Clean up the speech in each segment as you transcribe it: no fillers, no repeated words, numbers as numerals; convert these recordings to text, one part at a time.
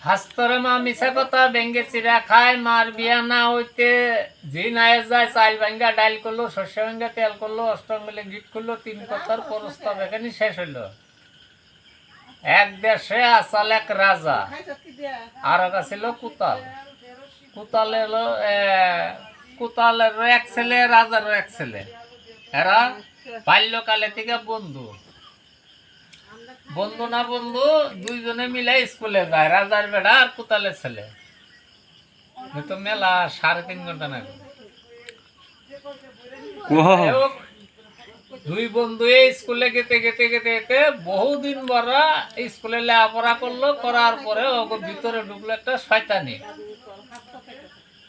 হাস্তরে মা মিছা কথা ভেঙ্গে চিরা খায়, মার বিয়া না হইতে জি নাই যায়, চাল ভাঙ্গা ডাইল করলো, শস্য ভাঙ্গা তেল করলো, অষ্টম মিলে গিট করলো, 3 কথার প্রস্তাব এখানে শেষ হইল। এক দেশে আসাল এক রাজা, আর এক ছিল কুতাল। কুতালের এক ছেলে, রাজারও এক ছেলে। এরা বাল্যকালে থেকে বন্ধু না বন্ধু, দুইজনে মিলে স্কুলে যায়, রাজার বেড়া আর কুতালের ছেলে। তো মেলা 3.5 ঘন্টা না, দুই বন্ধু স্কুলে গেতে গেতে গেতে গেতে বহুদিন বড় স্কুলে লেখাপড়া করলো। করার পরে ওকে ভিতরে ঢুকলো একটা শয়তানি।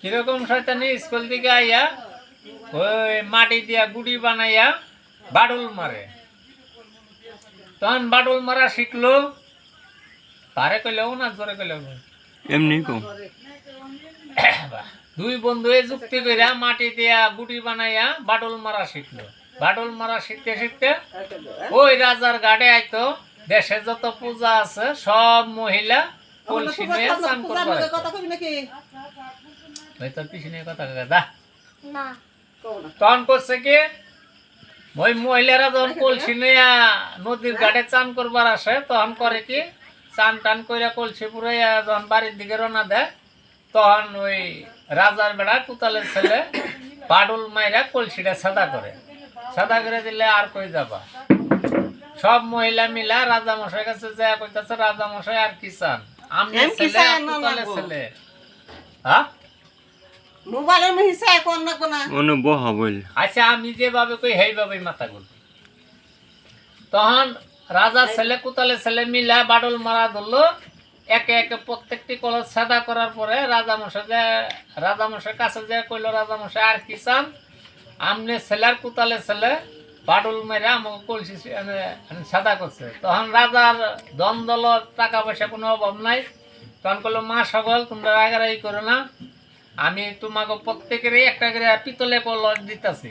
কিরকম শয়তানি? স্কুল থেকে আইয়া ওই মাটি দিয়া গুড়ি বানাইয়া বাডুল মারে। তখন বাডুল মারা শিখলো। তারে কইলেও না, জোরে কইলেও এমনি কম। দুই বন্ধু যুক্তি কইরা মাটি দিয়া গুড়ি বানাইয়া বাডুল মারা শিখলো। বাডুল মারা শিখতে শিখতে ওই রাজার গাড়ে আইতো। দেশে যত পূজা আছে সব মহিলা কলসি নিয়ে স্নান করবে। তোর পিছনে কথা দা তখন করছে কি, ওই মহিলারা যখন কলসি নিয়ে নদীর ঘাটে চান করবার আসে, তখন করে কি, চান টান করে কলসি পুরাইয়া যখন বাড়ির দিকে রওনা দেয়, তখন ওই রাজার বেড়া কুতালের ছেলে বাডুল মাইরা কলসিটা সাদা করে। সাদা করে দিলে আর কই যাবা। সব মহিলা মিলা রাজা মশাই কাছে যা কইতাছে, রাজা মশাই আর কি চান? আমি ছেলে কুতালের ছেলে। হ্যাঁ মোবাইলের মহিষা কোন না কোন ওনে বহা বল। আচ্ছা আমি যেভাবে কই সেইভাবে মাথা গুল। তখন রাজার ছেলে কুতালের ছেলে মিলা বাডল মারা ধরলো। একে একে প্রত্যেকটি কলস সাদা করার পরে রাজা মশাই কাছে যে কইল, রাজা মশাই আর কি চান? আমনে ছেলে আর কুতালের ছেলে বাডল মেরে আমাকে কলসি সাদা করছে। তখন রাজার দম দল টাকা পয়সা কোনো অভাব নাই। তখন কইল, মা সকল তোমরা রাগারাগি করো না, আমি তোমাকে প্রত্যেকেরই একটা করে পিতলে কলস দিতেছি।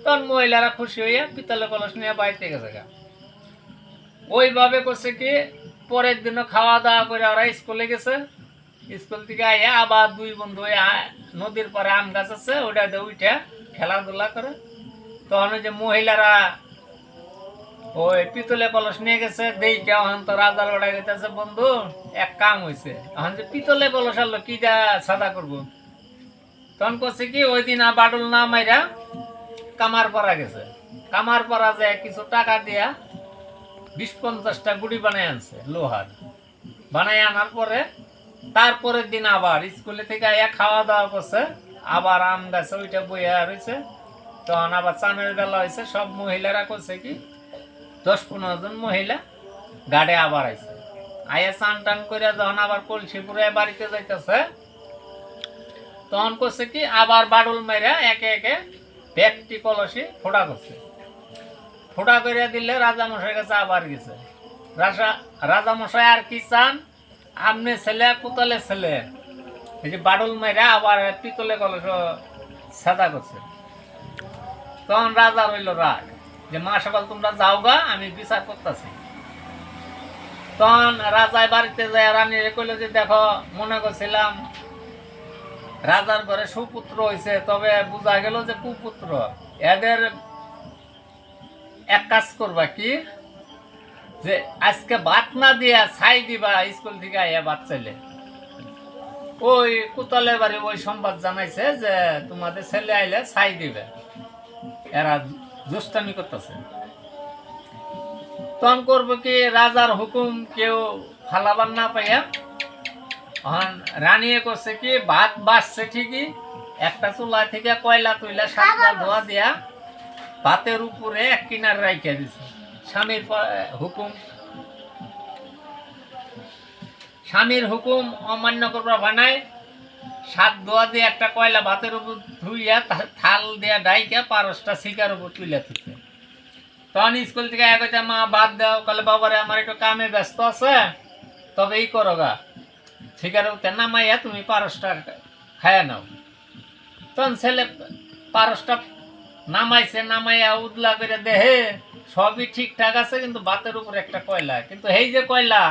তখন মহিলারা খুশি হইয়া পিতলে কলস নিয়ে বাড়িতে গেছে। ওইভাবে করছে কি, পরের দিনও খাওয়া দাওয়া করে ওরা স্কুলে গেছে। স্কুল থেকে আইয়া আবার দুই বন্ধু নদীর পরে আম গাছ আছে, ওইটাতে উঠে খেলাধুলা করে। তখন ওই যে মহিলারা ওই পিতলে কলস নিয়ে গেছে, দেখে এখন তো রাজার ওটা গেছে, বন্ধু এক কাম হয়েছে, এখন যে পিতলে কলস আনলো কিটা সাদা করবো। তখন করছে কি, ওই দিন বাডুল না মাইরা কামার পাড়া গেছে। কামার পাড়া যে কিছু টাকা দিয়া 20-50টা গুড়ি বানাই আনছে, লোহার বানাই আনার পরে তারপরের দিন আবার স্কুলে থেকে আইয়া খাওয়া দাওয়া করছে। আবার আম গাছে ওইটা বইয়া রয়েছে। তখন আবার চানের বেলা হয়েছে। সব মহিলারা করছে কি, 10-15 জন মহিলা গাড়ে আবার আইছে। আইয়া চান টান করে যখন আবার কলসি পুরে বাড়িতে যাইতেছে, তখন করছে কি, আবার বাডুল মেরে একে একে ব্যক্তি কলসি ফোড়া করছে। ফোড়া করে দিলে রাজা মশাই কাছে আবার গেছে। রাজা মশাই আর কি চান? আমনে ছেলে কুতলে ছেলে এই যে বাডুল মেরে আবার পিতলে কলস সাদা করছে। তখন রাজা রইল রাগ, যে মা সকাল তোমরা যাও গা, আমি বিচার করতেছি। তখন রাজায় বাড়িতে যায় রানীরে কইল যে, দেখো মনে করছিলাম রাজার ঘরে সুপুত্র হয়েছে, তবে বোঝা গেল যে কুপুত্র। এদের এক কাজ করবা কি, যে আজকে ভাত না দিয়া ছাই দিবা, স্কুল থেকে আইয়া ভাত চাইলে। ওই কুতলের বাড়ি ওই সংবাদ জানাইছে যে তোমাদের ছেলে আইলে ছাই দিবে। এরা দুষ্টামি করতেছে। তখন করবো কি, রাজার হুকুম কেউ ফালাবার না পাইয়া রানিয়ে করছে কি, ভাত বাসছে ঠিকই, একটা চুলা থেকে কয়লা তুইলা 7টা ধোয়া দিয়া ভাতের উপরে এক কিনার রাইখা দিছে। স্বামীর হুকুম অমান্য করবা বানায় 7 ধোয়া দিয়ে একটা কয়লা ভাতের উপর ধুইয়া থাল দিয়া ডাইকা পারসটা শিকার উপর তুইলা তুলছে। তখন স্কুল থেকে এক হইতে, মা ভাত দাও। কলে, বাবারে আমার একটু কামে ব্যস্ত আছে, তবে এই করো গা, শিকার উঠতে নামাইয়া তুমি পারসটা খায়া নাও। তখন ছেলে পারসটা নামাইছে, নামাইয়া উদলা করে দেহে সবই ঠিকঠাক আছে, কিন্তু ভাতের উপর একটা কয়লা। কিন্তু এই যে কয়লা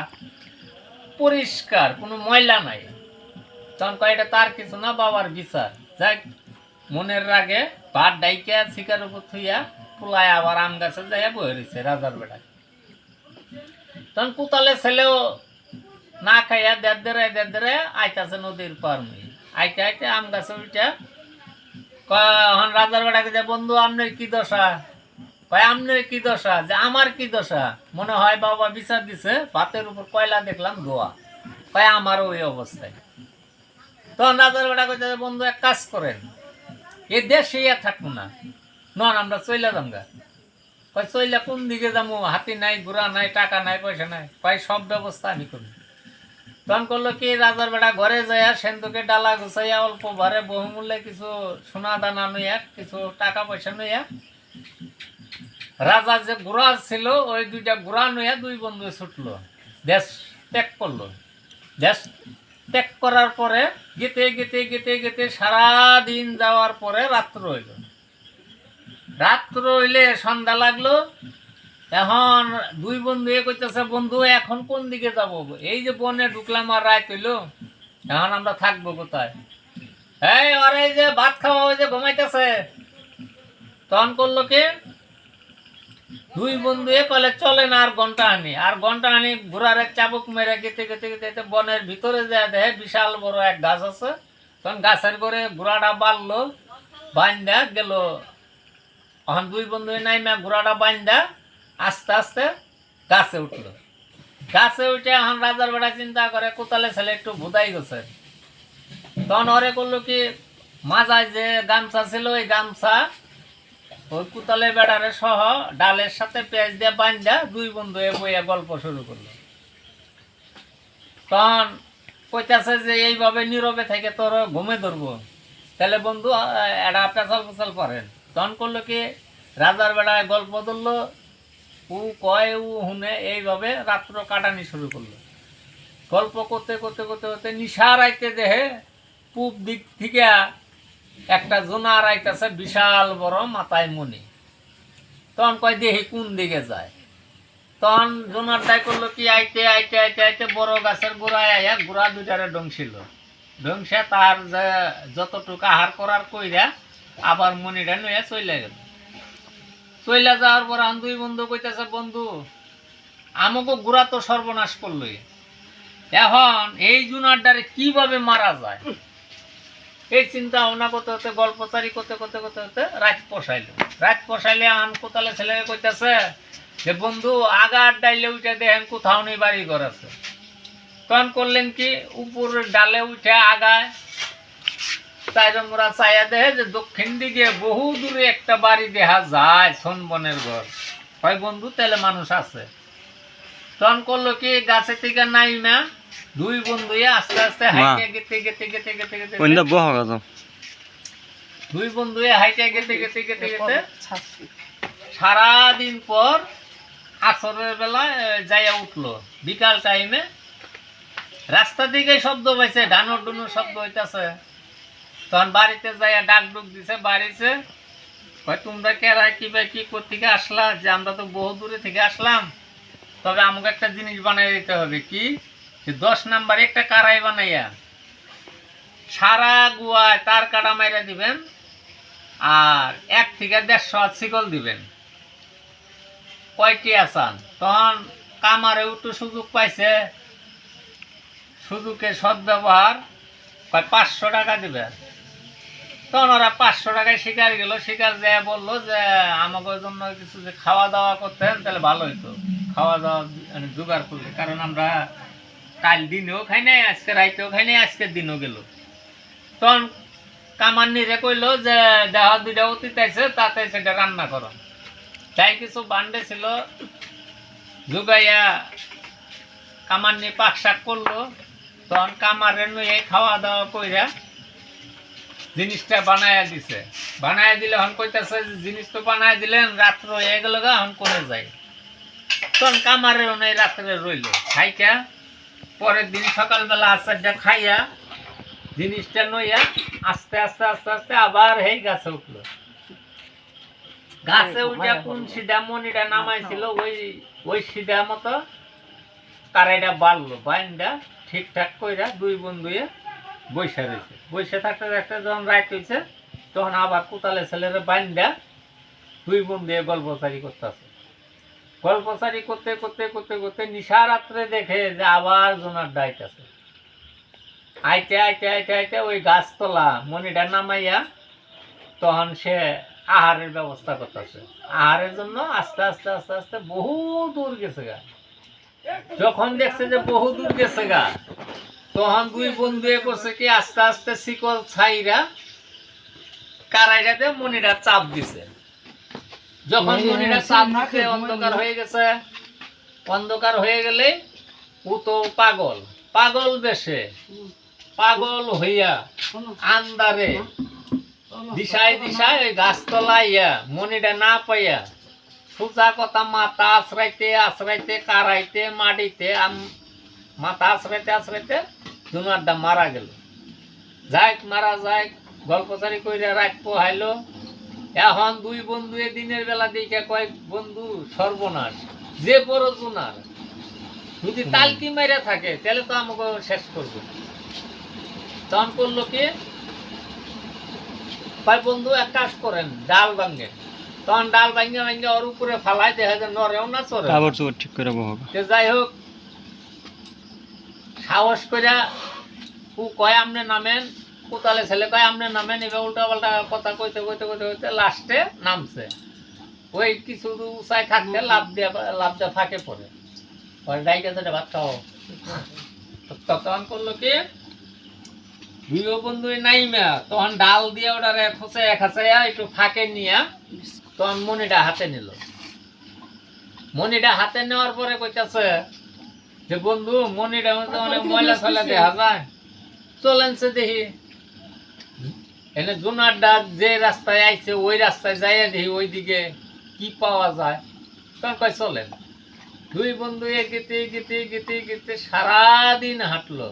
পরিষ্কার, কোনো ময়লা নাই। তখন কয় এটা তার কিছু না, বাবার বিচার। যাই মনের রাগে ভাত ডাইকা শিকার উপর থুইয়া পোলায় আবার আম গাছে যাইয়া বয়ে রয়েছে রাজার বেড়ায়। তখন কুতালে ছেলেও না খাইয়া দেড় দেড়ে আইতাছে নদীর পার মুই। আইতে আইতে আম গাছে উঠা এখন রাজার বেড়াকে যে বন্ধু আপনার কি দশা? কয় আপনার কি দশা? যে আমার কি দশা? মনে হয় বাবা বিচার দিছে, ভাতের উপর কয়লা দেখলাম ধোয়া। কয় আমারও ওই অবস্থায়। তখন রাজার বেড়া কইতে বন্ধু এক কাজ করেন, এ দেশে থাকবো না, নন আমরা চইলা যামগা। কয় চইলা কোন দিকে যাবো? হাতি নাই, ঘোড়া নাই, টাকা নাই, পয়সা নাই। কয় সব ব্যবস্থা আমি করি। তখন করলো কি, রাজার বেড়া ঘরে যায় সেন্দুকে ডালা গুছাইয়া অল্প ভারে বহুমূল্যে কিছু সোনা দানা নইয়া, কিছু টাকা পয়সা নইয়া, রাজার যে ঘোড়া ছিল ওই দুইটা ঘোড়া নইয়া দুই বন্ধু ছুটলো, দেশ ত্যাগ করলো। দেশ ত্যাগ করার পরে গেতে গেতে গেতে গেতে সারাদিন যাওয়ার পরে রাত্র হইল। রাত্র হইলে সন্ধ্যা লাগলো। এখন দুই বন্ধু কইতেছে, বন্ধু এখন কোন দিকে যাব? এই যে বনে ঢুকলাম আর রাত হইলো, এখন আমরা থাকবো কোথায়? এই আর এই যে ভাত খাওয়া, ওই যে ঘুমাইতেছে। তখন করলো কি, দুই বন্ধু কলে চলে না, আর ঘন্টা আনি ঘোড়ার এক চাবুক মেরে গেতে গেতে গেতে বনের ভিতরে যায়, দেখে বিশাল বড় এক গাছ আছে। তখন গাছের করে ঘোড়াটা বাঁধলো, বান্ধা গেল। এখন দুই বন্ধু নাইমা ঘোড়াটা বান্ধা আস্তে আস্তে গাছে উঠলো। গাছে উঠে এখন রাজার বেড়া চিন্তা করে কোতালে ছেলে একটু ভুদাই গেছে। তখন ওরে করলো কি, মাজায় যে গামছা ছিল ওই গামছা ওই কুতালে বেড়ারে সহ ডালের সাথে পেঁয়াজ দিয়ে বান্ধা দুই বন্ধু বইয়া গল্প শুরু করলো। তখন কইতাছে যে এইভাবে নীরবে থেকে তোর ঘুমে ধরবো, তাহলে বন্ধু এটা পেঁচাল পেঁচাল করেন। তখন করলো কি, রাজার বেড়ায় গল্প ধরলো, ও কয় ও শুনে, এইভাবে রাত্র কাটানি শুরু করলো। গল্প করতে করতে করতে করতে নিশার আইতে দেহে পূব দিক থেকে একটা জোনার আইতেছে, বিশাল বড়, মাথায় মণি। তখন কয় দেহি কোন দিকে যায়। তখন জোনারটাই করলো কি, আইতে আইতে আইতে আইতে বড় গাছের গোড়ায় আইয়া গোড়া দুটারে ডংছিল। ডংসে তার যে যতটুকু আহার করার কইরা আবার মণিটা নইয়া চলে গেল। চলে যাওয়ার পর আম দুই বন্ধু কইতেছে, বন্ধু আমাকে গোড়া তো সর্বনাশ করলোই, এখন এই জোনারটারে কিভাবে মারা যায়? এই চিন্তা ভাবনা করতে করতে গল্পচারি করতে করতে করতে করতে রাত পোষাইলে আন কোতালে ছেলে কইতেছে যে বন্ধু আগার ডাইলে উঠে দেখেন কোথাও নেই বাড়ি ঘর আছে। তখন করলেন কি, উপরের ডালে উঠে আগায় চাইরমরা চাইয়া দেখে যে দক্ষিণ দিকে বহু দূরে একটা বাড়ি দেখা যায়, সোনবনের ঘর। হয় বন্ধু তাহলে মানুষ আছে। তখন করলো কি, গাছে থেকে নাইমা দুই বন্ধু আস্তে আস্তে হাইটে গেতে গেতে গেতে গেতে গেতে দুই বন্ধু হাইটে গেতে গেতে গেতে গেতে সারাদিন পর আসরের বেলায় যাইয়া উঠলো। বিকাল টাইমে রাস্তা দিকে শব্দ পাইছে, ডানোর ডুনোর শব্দ হইতেছে। তখন বাড়িতে যাইয়া ডাক ডুক দিছে বাড়িতে, তোমরা কেরা কি বা কি কোথেকে আসলা? যে আমরা তো বহু দূরে থেকে আসলাম, তবে আমাকে একটা জিনিস বানাই দিতে হবে। কি? 10 নাম্বার একটা কারাই বানাইয়া সারা গুয়ায় তার কাটা মাইরা দিবেন, আর 1 থেকে 150 শিকল দিবেন। কয়টি আসান? তখন কামারে একটু সুযোগ পাইছে, সুযোগের সদ্ব্যবহার, 500 টাকা দিবে। তখন ওরা 500 টাকায় শিকার গেল। শিকার যে বললো যে আমাদের জন্য কিছু যে খাওয়া দাওয়া করতেন তাহলে ভালো হইতো, খাওয়া দাওয়া জোগাড় করলে, কারণ আমরা কাল দিনেও খাই নাই, আজকে রাইতেও খাই নাই, আজকের দিনও গেল। তখন কামান্নিরে কইলো যে দেহ দুইটা অতীত আছে, তাতে সেটা রান্না করো। তাই কিছু বান্ডে ছিল জুগাইয়া কামান্নি পাক শাক করলো। তখন কামারে নিয়ে খাওয়া দাওয়া কইরা জিনিসটা বানায়া দিছে। বানায়া দিলে এখন কইতেছে জিনিস তো বানায় দিলেন, রাত্র হয়ে গেল গা, এখন করে যাই। তখন কামারে নেই, রাত্রে রইল খাইকা। পরের দিন সকালবেলা আচারটা খাইয়া জিনিসটা নইয়া আস্তে আস্তে আস্তে আস্তে আবার এই গাছে উঠলো। গাছে উঠে কোন সিধা মনিটা নামাইছিল ওই সিধা মতো কারাইটা বাড়লো, বাইন্দা ঠিকঠাক কইরা দুই বন্ধুয়ে বসে রয়েছে। বসে থাকতে থাকতে যখন রাত হয়েছে তখন আবার কোতালে ছেলেরা বাইন্দা দুই বন্ধু গল্পচারি করতেছে। গল্পচারি করতে করতে করতে করতে নিশা রাত্রে দেখে যে আবার জোনার ডাইট আছে। আইতে আইতে আইতে আইতে ওই গাছতলা মনিটা নামাইয়া তখন সে আহারের ব্যবস্থা করতেছে। আহারের জন্য আস্তে আস্তে আস্তে আস্তে বহু দূর গেছে গা। যখন দেখছে যে বহু দূর গেছে গা তখন দুই বন্ধু করছে কি আস্তে আস্তে শিকল ছাইরা কারাইটাতে মনিটা চাপ দিছে। যখন মনিটা চাপ দিছে অন্ধকার হয়ে গেছে। অন্ধকার হয়ে গেলে ও তো পাগল, পাগল বেশে পাগল হইয়া আন্দারে দিশায় দিশায় ওই গাছতলায় ইয়া মনিটা না পাইয়া সোজা কথা মাথা আশ্রাইতে আশ্রাইতে কারাইতে মাটিতে মাথা আশ্রাইতে আশ্রাইতে জোনারটা মারা গেল। যাই মারা যায় গল্পচারি কইরা রাত পোহাইলো। এখন দুই বন্ধু দিনের বেলা দেখে কয় বন্ধু সর্বনাশ, যে বড় জোনার যদি তালকি মেরে থাকে তাহলে তো আমাকে শেষ করবো। তখন করলো কি ভাই বন্ধু এক কাজ করেন ডাল ভাঙ্গে। তখন ডাল ভাঙ্গে ভাঙ্গে ওর উপরে ফালাই দেখা যায় নরেও না চরে। আবার চোর ঠিক করে বহব। যাই হোক সাহস কইরা ও কয় আমনে নামেন, কোতালে ছেলে কয় আমনে নামেন। এবার উল্টা পাল্টা কথা কইতে কইতে কইতে কইতে লাস্টে নামছে। ওই কিছু উঁচাই থাকতে লাভ দিয়ে ফাঁকে পড়ে। ওই ডাইকে ভাত খাও। তখন করলো কি দুই বন্ধু নাইমা তখন ডাল দিয়ে ওটারে খুঁচাইয়া খাচাইয়া একটু ফাঁকে নিয়া তখন মনিটা হাতে নিল। মনিটা হাতে নেওয়ার পরে কইতাছে যে বন্ধু মনিটা মধ্যে অনেক ময়লা ফেলা দেখা যায়, চলেন সে দেখি। এনে জোনারটা যে রাস্তায় আইছে ওই রাস্তায় যাইয়া দেখি ওইদিকে কি পাওয়া যায়। তখন কয় চলেন। দুই বন্ধু গেতে গেতে গেতে গেতে সারাদিন হাঁটলো।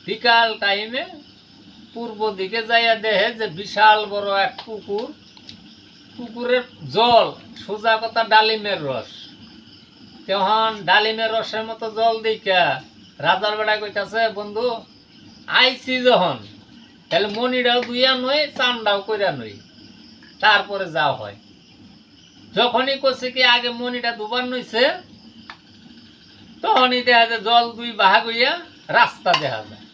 বিকাল টাইমে পূর্ব দিকে যাইয়া দেখে যে বিশাল বড় এক পুকুর, পুকুরের জল সোজা কথা ডালিমের রস। তখন ডালিমের রসের মতো জল দেখা রাজার বেড়া কইতাছে বন্ধু আইছি যখন তাহলে মনিটাও দুইয়া নই চান্ডাও কইরা নই, তারপরে যাও হয়। যখনই করছে কি আগে মনিটা দুবার নইছে তখনই দেখা যায় জল দুই ভাগ হইয়া রাস্তা দেখা যায়।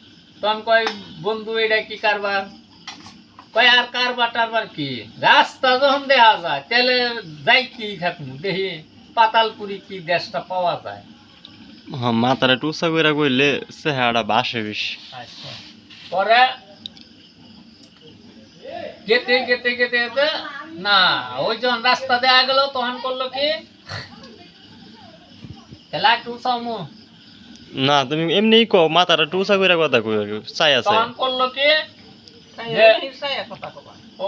তখন কয় বন্ধু এটা কি কারবার? কয় আর কারবার টারবার কি, রাস্তা যখন দেখা যায় তাহলে যাই কি থাকবো দেখি পাতালপুরি কি দেশটা পাওয়া যায়। হ্যাঁ মাথাটা টুসা করে কইলে চেহারাটা বাসে বেশি। আচ্ছা পরে গেতে গেতে গেতে গেতে না ওই যখন রাস্তা দেখা গেল তখন করলো কি খেলা টুসামু না তুমি এমনি কো মাথাটা টুসা করে কথা কই চাই আছে। তখন করলো কি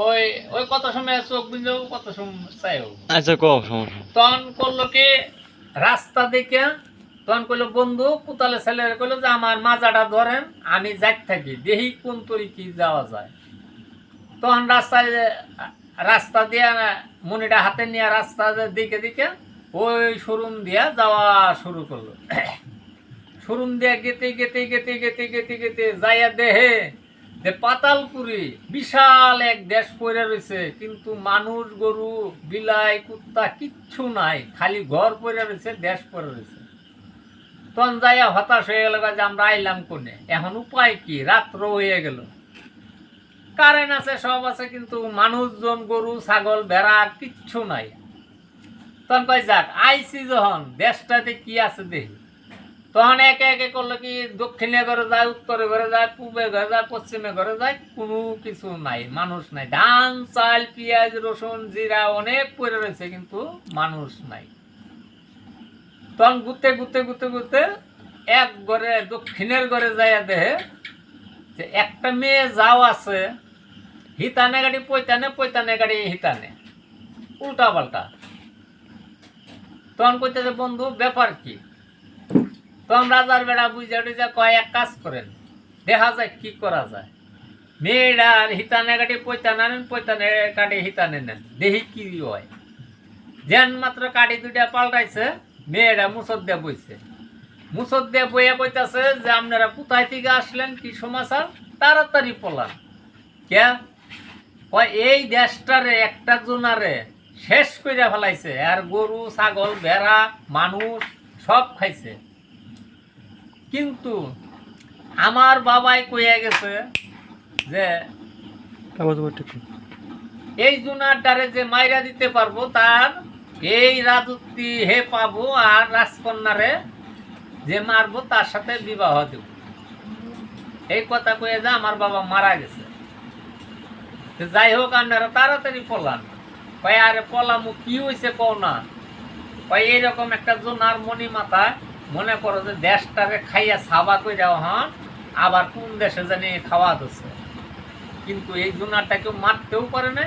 ওই ওই কত সময় চোখ বুঝলো কত সময় চাই। আচ্ছা কও সমস্যা। তখন করলো কি রাস্তা দেখে তখন কইলো বন্ধু কোতালে ছেলে কইলো যে আমার মাজাটা ধরেন আমি যাইতে থাকি দেখি কোন তরি কি যাওয়া যায়। তখন রাস্তা দিয়া মনিটা হাতে নিয়ে রাস্তা দিকে দিকে ওই শোরুম দিয়া যাওয়া শুরু করলো। শোরুম দিয়া গেতে গেতে গেতে গেতে গেতে গেতে যাইয়া দেহে যে পাতালপুরি বিশাল এক দেশ পড়ে রয়েছে, কিন্তু মানুষ গরু বিলাই কুত্তা কিচ্ছু নাই, খালি ঘর পড়ে রয়েছে, দেশ পড়ে রয়েছে। তখন যাইয়া হতাশ হয়ে গেল যে আমরা আইলাম কোনে, এখন উপায় কি, রাত্র হয়ে গেল, কারেন্ট আছে সব আছে কিন্তু মানুষজন গরু ছাগল ভেড়া কিচ্ছু নাই। তখন কয় যাক আইসি যখন দেশটাতে কি আছে দেখি। তখন একে একে করলো কি দক্ষিণে ঘরে যায়, উত্তরে ঘরে যায়, পূবে ঘরে যায়, পশ্চিমে ঘরে যায়, কোনো কিছু নাই, মানুষ নাই। ধান চাল পেঁয়াজ রসুন জিরা অনেক পড়ে রয়েছে কিন্তু মানুষ নাই। তখন ঘুরতে ঘুরতে ঘুরতে ঘুরতে এক ঘরে দক্ষিণের ঘরে যাইয়া দেহে যে একটা মেয়ে যাও আছে, হিতানে গাড়ি পৈতানে, পৈতানে গাড়ি হিতানে, উল্টা পাল্টা। তখন কইতেছে বন্ধু ব্যাপার কি? তখন রাজার বেড়া বুঝা টুঝা কয় এক কাজ করেন দেখা যায় কি করা যায়। মেয়েটার হিতানে কাটি পৈতানে নেন, পৈতানে কাটি হিতানে নেন, দেখি কি হয়। যেন মাত্র কাটি দুইটা পাল্টাইছে মেয়েটা মুসর দিয়ে বইছে। মুসর দিয়ে বইয়া কইতাছে যে আপনারা কোথায় থেকে আসলেন, কি সমাচার, তাড়াতাড়ি পলান। কে কয় এই দেশটারে একটা জোনারে শেষ করে ফেলাইছে, আর গরু ছাগল ভেড়া মানুষ সব খাইছে। কিন্তু আমার বাবাই কইয়া গেছে যে এই জোনারটারে যে মাইরা দিতে পারবো তার এই রাজত্বি হে পাবো, আর রাজকন্যারে যে মারবো তার সাথে বিবাহ দেব। এই কথা কয়ে যে আমার বাবা মারা গেছে। তো যাই হোক আপনারা তাড়াতাড়ি পলান। কয় আরে পলামু কি হয়েছে কও না। কয় এইরকম একটা জোনার মণি মাথায় মনে করো যে দেশটারে খাইয়া ছাবা কইরা হন আবার কোন দেশে জানি খাওয়া দিচ্ছে, কিন্তু এই জোনারটা কেউ মারতেও পারে না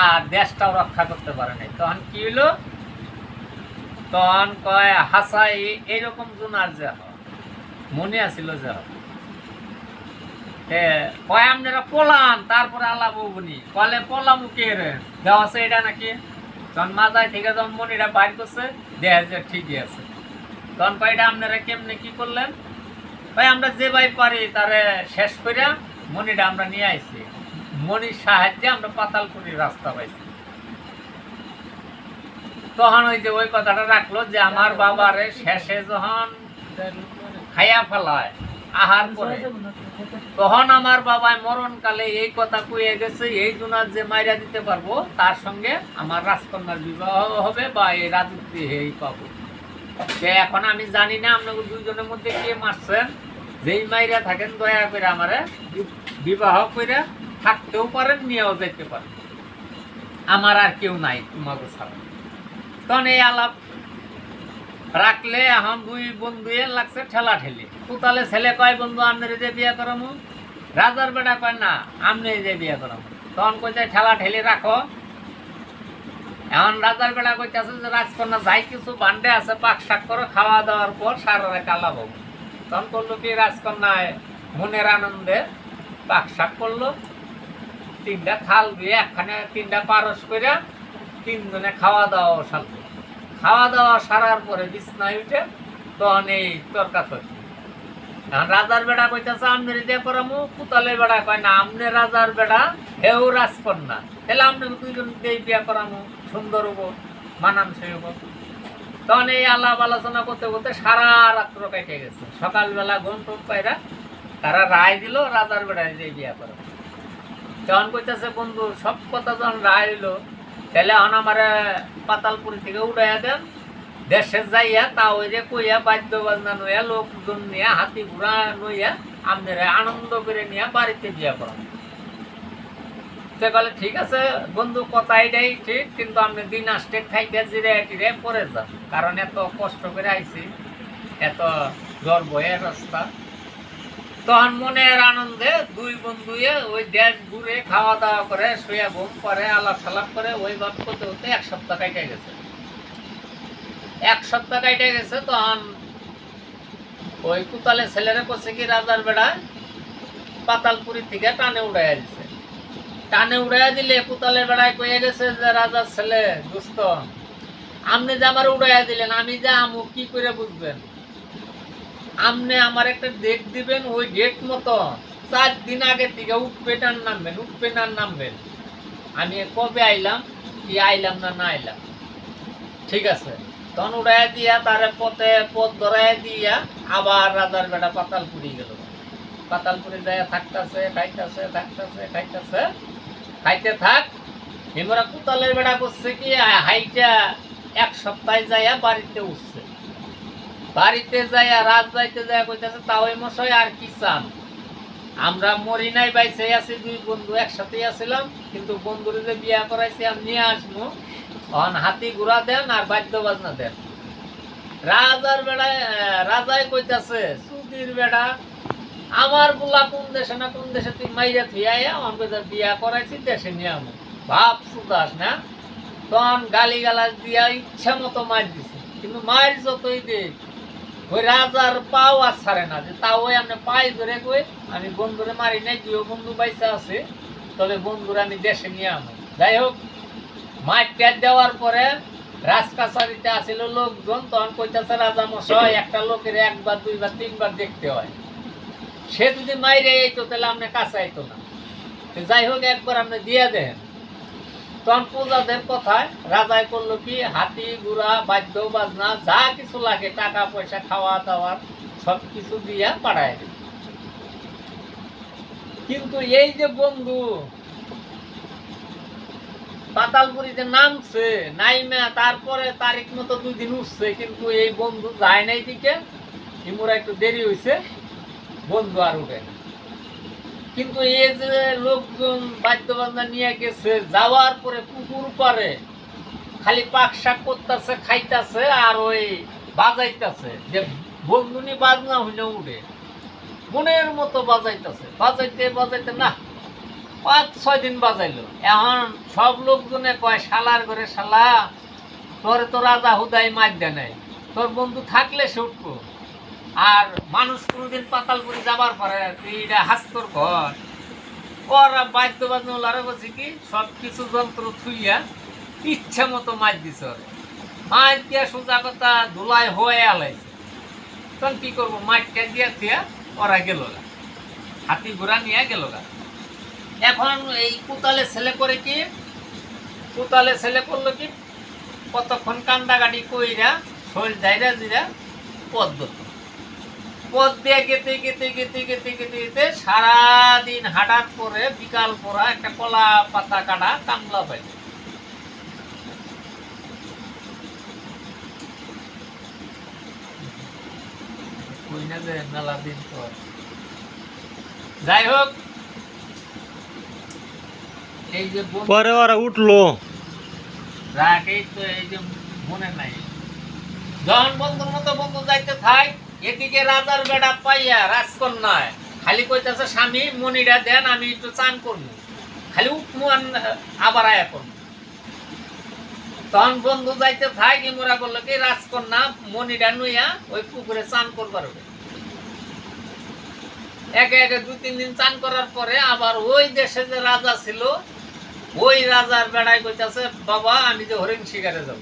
আর দেশটাও রক্ষা করতে পারে নাই। তখন কি হইলো, তখন কয় হাসাই এইরকম জোনার যে মনে আসিল যে কয় আপনারা পলান তারপরে আলাপ বনি। কলে পলামু কে রে দেওয়া আছে এটা নাকি। তখন মাজায় থেকে যখন মনিটা বাইর করছে দেখা যায় ঠিকই আছে। তখন কয় এটা আপনারা কেমনে কি করলেন। ভাই আমরা যে ভাই পারি তারে শেষ করে মনিটা আমরা নিয়ে আইছি, মনির সাহায্যে আমরা পাতালপুরির রাস্তা পাইছি। তখন ওই যে ওই কথাটা রাখলো যে আমার বাবারে শেষে যখন খাইয়া ফেলায় আহার করে, তখন আমার বাবায় মরণকালে এই কথা কইয়ে গেছে এই জোনার যে মাইরা দিতে পারবো তার সঙ্গে আমার রাজকন্যার বিবাহ হবে বা এই রাজত্ব এই পাবো। এখন আমি জানি না আপনাকে দুইজনের মধ্যে কে মারছেন, যেই মাইরা থাকেন দয়া করে আমারে বিবাহ করে থাকতেও পারেন নিয়েও যেতে পারেন, আমার আর কেউ নাই তোমাকে ছাড়া। তখন এই আলাপ রাখলে এখন দুই বন্ধু লাগছে ঠেলা ঠেলি। কোতালে ছেলে কয় বন্ধু আপনার যে বিয়ে করামু, রাজার বেটা কয় না আপনি যে বিয়ে করামু। তখন কইতে ঠেলা ঠেলি রাখো। এখন রাজার বেটা কইতেছে যে রাজকন্যা যাই কিছু বান্ডে আছে পাক শাক করো, খাওয়া দাওয়ার পর সারা কালা বাবু। তখন করলো কি রাজকন্যায় মনের আনন্দে পাক শাক করলো, তিনটা থাল দিয়ে একখানে তিনটা পারস করে তিনজনে খাওয়া দাওয়া সারলো। খাওয়া দাওয়া সারার পরে বিছনায় উঠে তখন এই তর্কাতর্কি। এখন রাজার বেড়া কইতেছে আমনের দিয়ে করামু, কুতালের বেড়া কয় না আমনে রাজার বেড়া হেও রাজকন্যা, তাহলে আপনি দুইজন দিয়ে বিয়ে করামু, সুন্দর হবো মানানসই হবো। তখন এই আলাপ আলোচনা করতে করতে সারা রাত্র কেটে গেছে। সকালবেলা ঘুম টুম পাইরা তারা রায় দিল রাজার বেড়ায় দিয়ে বিয়ে করা। তখন কইতেছে বন্ধু সব কথা যখন রায় হইলো তাহলে এখন আমার পাতালপুরি থেকে উড়াইয়া দেন, দেশে যাইয়া তা ওই যে কইয়া বাদ্য বাজনা নইয়া লোকজন নিয়ে হাতি ঘোড়া নইয়া আপনারা আনন্দ করে নিয়ে বাড়িতে বিয়ে করা। সে বলে ঠিক আছে বন্ধু কথা এটাই ঠিক, কিন্তু আপনি দিন আসতে খাইতে জিরে টিরে পরে যান, কারণ এত কষ্ট করে আইছি, এত জ্বর বয়ে রাস্তা। তখন মনের আনন্দে দুই বন্ধুয়ে ওই দেশ ঘুরে খাওয়া দাওয়া করে শুয়ে ঘুম করে আলাপ সালাপ করে ওই ভাব করতে করতে এক সপ্তাহ কাটে গেছে। এক সপ্তাহ কাটে গেছে। তখন ওই কুতালে ছেলেরা করছে কি রাজার বেড়া পাতালপুরি থেকে টানে উড়াইয়া দিছে। টানে উড়াইয়া দিলে কুতালের বেড়ায় কয়ে গেছে যে রাজার ছেলে দুস্থ আপনি যে আমার উড়াইয়া দিলেন আমি যে আমু কি করে বুঝবেন, আপনি আমার একটা ডেট দিবেন, ওই ডেট মতো 4 দিন আগে থেকে উঠবেন আর নামবেন, উঠবেন আর নামবেন। আমি কবে আইলাম কি আইলাম না না আইলাম, ঠিক আছে। তখন উড়াইয়া দিয়া তারে পথ ধরাইয়া দিয়া আবার রাজার বেটা পাতালপুরি গেল। পাতালপুরি যায় থাকতেছে খাইতেছে থাকতেছে খাইতেছে খাইতে থাক। এমরা কুতালের বেড়া করছে কি হাইটা 1 সপ্তাহে যাইয়া বাড়িতে উঠছে। বাড়িতে যাইয়া রাত যাইতে যায় কইতেছে তাওই মশাই আর কি চান, আমরা মরি নাই বাইসে আছি, দুই বন্ধু একসাথেই আছিলাম, কিন্তু বন্ধুরে যে বিয়া করাইছি আমি নিয়ে আসবো, অন হাতি ঘোড়া দেন আর বাদ্য বাজনা দেন। রাজার বেড়ায় রাজাই কইতাছে সুদির বেড়া আমার বুলা কোন দেশে না কোন দেশে তুই মাইরা থুইয়া আমাকে বিয়া করাইছি দেশে নিয়ে আমি ভাব সুদাস না। তখন গালি গালাজ দিয়া ইচ্ছা মতো মার দিছে, কিন্তু মার যতই দেখ ওই রাজার পাও আর ছাড়ে না, যে তাও আমি পাই ধরে কই আমি বন্ধুরে মারি নাই, দুইও বন্ধু বাইসা আছে, তবে বন্ধুরে আমি দেশে নিয়ে আমি। যাই হোক মাইটা দেওয়ার পরে রাজকাছারিতে আসিল লোকজন, তখন কইতাছে রাজা মশাই একটা লোকের একবার দুইবার তিনবার দেখতে হয়, সে যদি মাইরে আইতো তাহলে আপনি কাছে আইতো না। তো যাই হোক একবার আপনি দিয়ে দেন। তখন প্রজাদের কথায় রাজাই করলো কি, হাতি ঘোড়া বাদ্য বাজনা যা কিছু লাগে টাকা পয়সা খাওয়া দাওয়ার সব কিছু দিয়া পাঠায় দিল। কিন্তু এই যে বন্ধু পাতালপুরিতে নামছে, নাইমা তারপরে তারিখ মতো 2 দিন উঠছে, কিন্তু এই বন্ধু যায় নাই দিকে, ইমুরা একটু দেরি হয়েছে, বন্ধু আর উঠে না। কিন্তু এই যে লোকজন বাদ্যবাজনা নিয়ে গেছে, যাওয়ার পরে পুকুর পারে খালি পাক শাক করতেছে, খাইতেছে আর ওই বাজাইতেছে, যে বন্ধুনি বাজনা হইলে উঠে মনের মতো বাজাইতেছে, বাজাইতে বাজাইতে না 5-6 দিন বাজাইলো। এখন সব লোকজনে কয়, শালার ঘরে শালা, তোরে তো রাজা হুদাই মার দেয় নাই, তোর বন্ধু থাকলে সে উঠবো। আর মানুষ কোনোদিন পাতালপুরি যাবার পরে তুই এটা হাস্তর ঘর, ওরা বাদ্য বাজনারা বলছে কি সব কিছু যন্ত্র থুইয়া ইচ্ছা মতো মার দিছে, ওরে মার দিয়া সোজা কথা ধুলাই হয়ে আলাইছে। তখন কি করবো, মাঠটা দিয়া থিয়া ওরা গেল না, হাতি ঘোড়া নিয়ে গেল না। এখন এই কুতালে ছেলে করে কি, কুতালে ছেলে করলো কি, কতক্ষণ কান্দাগাড়ি কইরা শরীর জায়গা জিরা পথ দিয়ে গেতে গেতে গেতে গেতে গেতে গেতে সারাদিন হাঁটার পরে বিকাল পরা একটা কলা পাতা কাটা কামলা পাইল। মেলা দিন পর যাই হোক, এই যে পরে ওরা উঠলো, রাগেই তো এই যে মনে নাই, যখন বন্ধুর মতো বন্ধু যাইতে থাক, এদিকে রাজার বেড়া পাইয়া রাজকন্যায় খালি কইতাছে স্বামী মনিটা দেন, আমি একটু চান করবো, খালি উঠমু আবার আয়া করবো। তখন বন্ধু যাইতে থাক, ইমরা বললো কি রাজকন্যা মনিটা নুইয়া ওই পুকুরে চান করবার হবে। একে একে 2-3 দিন চান করার পরে আবার ওই দেশে যে রাজা ছিল, ওই রাজার বেড়ায় কইতাছে বাবা আমি যে হরিণ শিকারে যাব।